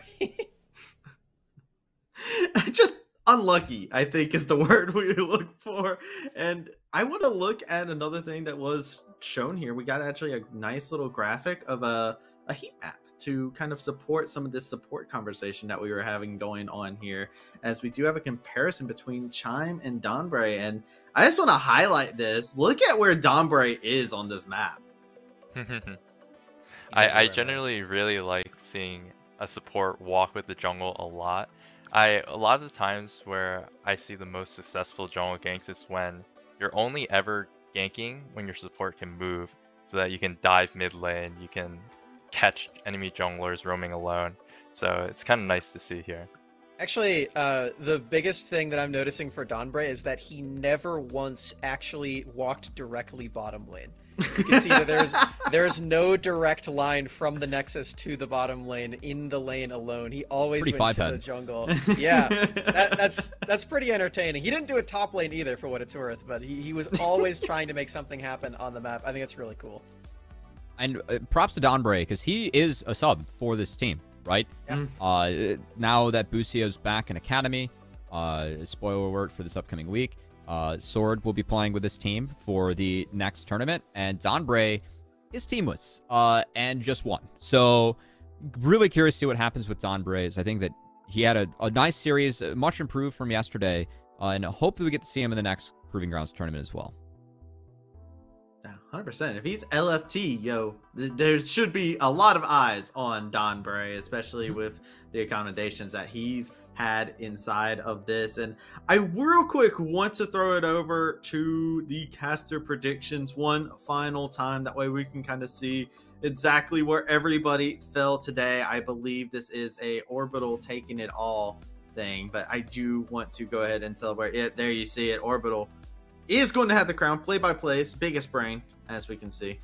Just unlucky, I think, is the word we look for. And I want to look at another thing that was shown here. We got actually a nice little graphic of a heat map to kind of support some of this support conversation that we were having going on here, as we do have a comparison between Chime and Donbray. And I just want to highlight this. Look at where Donbray is on this map. I generally really like seeing a support walk with the jungle a lot. A lot of the times where I see the most successful jungle ganks is when you're only ever ganking when your support can move, so that you can dive mid lane, you can catch enemy junglers roaming alone. So it's kind of nice to see here. Actually, the biggest thing that I'm noticing for Donbray is that he never once actually walked directly bottom lane. You can see that there's no direct line from the Nexus to the bottom lane in the lane alone. He always went to the jungle. Yeah, that's pretty entertaining. He didn't do it top lane either, for what it's worth, but he was always trying to make something happen on the map. I think it's really cool. And props to Donbray, because he is a sub for this team, right? Yeah. Now that Busio's back in Academy, spoiler alert for this upcoming week, Sword will be playing with this team for the next tournament, and Donbray is teamless and just won. So really curious to see what happens with Don Braze. I think that he had a nice series, much improved from yesterday, and hope that we get to see him in the next Proving Grounds tournament as well. 100%. If he's LFT, yo, there should be a lot of eyes on Don Bray, especially with the accommodations that he's had inside of this. And I real quick want to throw it over to the caster predictions one final time. That way we can kind of see exactly where everybody fell today. I believe this is a Orbital taking it all thing, but I do want to go ahead and celebrate it. There you see it. Orbital is going to have the crown. Play-by-play's biggest brain, as we can see.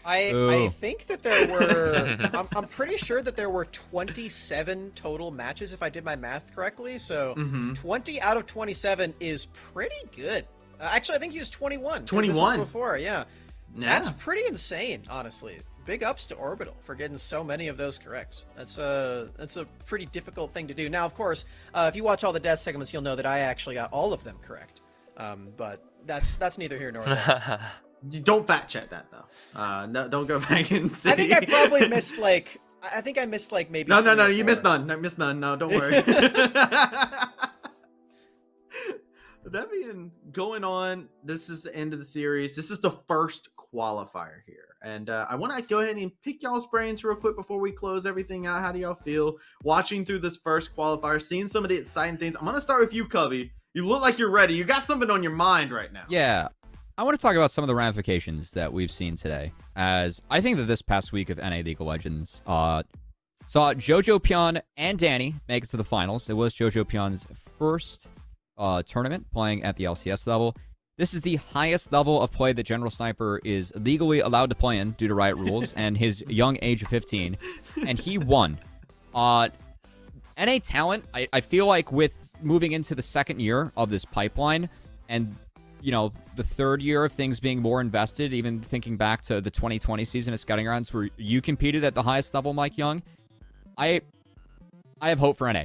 I think that there were I'm pretty sure that there were 27 total matches if I did my math correctly. So 20 out of 27 is pretty good. Actually, I think he was 21. 21 before, yeah. That's pretty insane, honestly. Big ups to Orbital for getting so many of those correct. That's a pretty difficult thing to do. Now, of course, if you watch all the death segments, you'll know that I actually got all of them correct. But that's neither here nor there. You don't fact check that though. No, don't go back and see. I think I probably missed like. I think I missed like maybe. No, you missed none. No, missed none. No, don't worry. That being going on, this is the end of the series. This is the first qualifier here, and I want to go ahead and pick y'all's brains real quick before we close everything out. How do y'all feel watching through this first qualifier, seeing some of the exciting things? I'm gonna start with you, Cubby. You look like you're ready. You got something on your mind right now. Yeah. I want to talk about some of the ramifications that we've seen today, as I think that this past week of NA League of Legends saw Jojo Pion and Danny make it to the finals. It was Jojo Pion's first tournament playing at the LCS level. This is the highest level of play that General Sniper is legally allowed to play in due to Riot rules and his young age of 15, and he won. NA talent, I feel like with moving into the second year of this pipeline and you know, the third year of things being more invested, even thinking back to the 2020 season of Scouting Grounds where you competed at the highest level, Mike Young, I have hope for NA.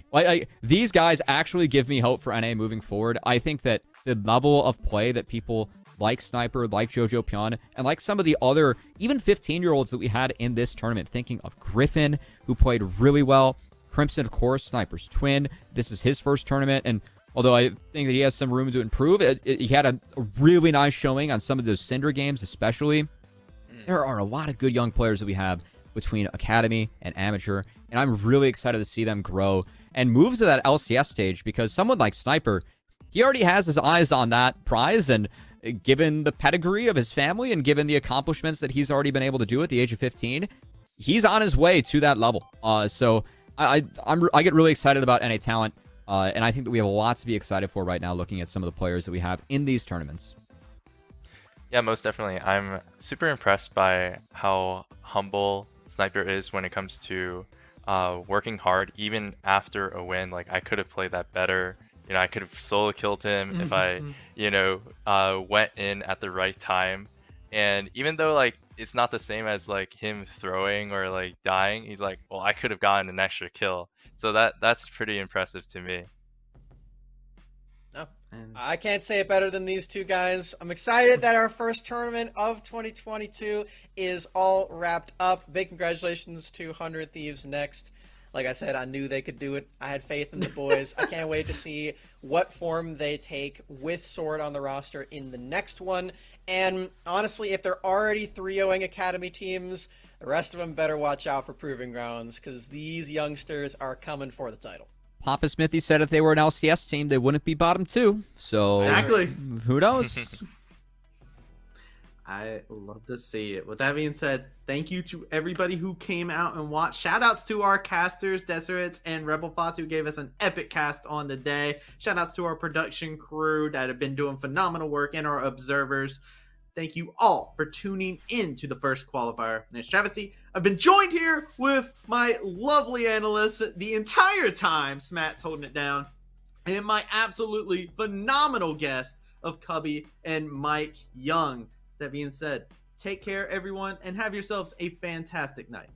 These guys actually give me hope for NA moving forward. I think that the level of play that people like Sniper, like Jojo Pion, and like some of the other, even 15-year-olds that we had in this tournament, thinking of Griffin, who played really well, Crimson, of course, Sniper's twin. This is his first tournament, and although I think that he has some room to improve, he had a really nice showing on some of those Cinder games, especially. There are a lot of good young players that we have between Academy and Amateur, and I'm really excited to see them grow and move to that LCS stage, because someone like Sniper, he already has his eyes on that prize, and given the pedigree of his family and given the accomplishments that he's already been able to do at the age of 15, he's on his way to that level. So I get really excited about NA talent. And I think that we have a lot to be excited for right now, looking at some of the players that we have in these tournaments. Yeah, most definitely. I'm super impressed by how humble Sniper is when it comes to working hard, even after a win. Like, I could have played that better. You know, I could have solo killed him if I, you know, went in at the right time. And even though, like, it's not the same as, like, him throwing or, like, dying, he's like, well, I could have gotten an extra kill. So that's pretty impressive to me. No, I can't say it better than these two guys. I'm excited that our first tournament of 2022 is all wrapped up. Big congratulations to 100 Thieves next. Like I said, I knew they could do it. I had faith in the boys. I can't wait to see what form they take with Sword on the roster in the next one. And honestly, if they're already 3-0ing Academy teams, the rest of them better watch out for Proving Grounds, because these youngsters are coming for the title. Papa Smithy said if they were an LCS team, they wouldn't be bottom 2. So exactly. Who knows? I love to see it. With that being said, thank you to everybody who came out and watched. Shoutouts to our casters, Deserates and Rebel Fatu, who gave us an epic cast on the day. Shoutouts to our production crew that have been doing phenomenal work, and our observers. Thank you all for tuning in to the first qualifier. And it's Travesty. I've been joined here with my lovely analysts the entire time. Smat's holding it down. And my absolutely phenomenal guest of Cubby and Mike Young. That being said, take care, everyone, and have yourselves a fantastic night.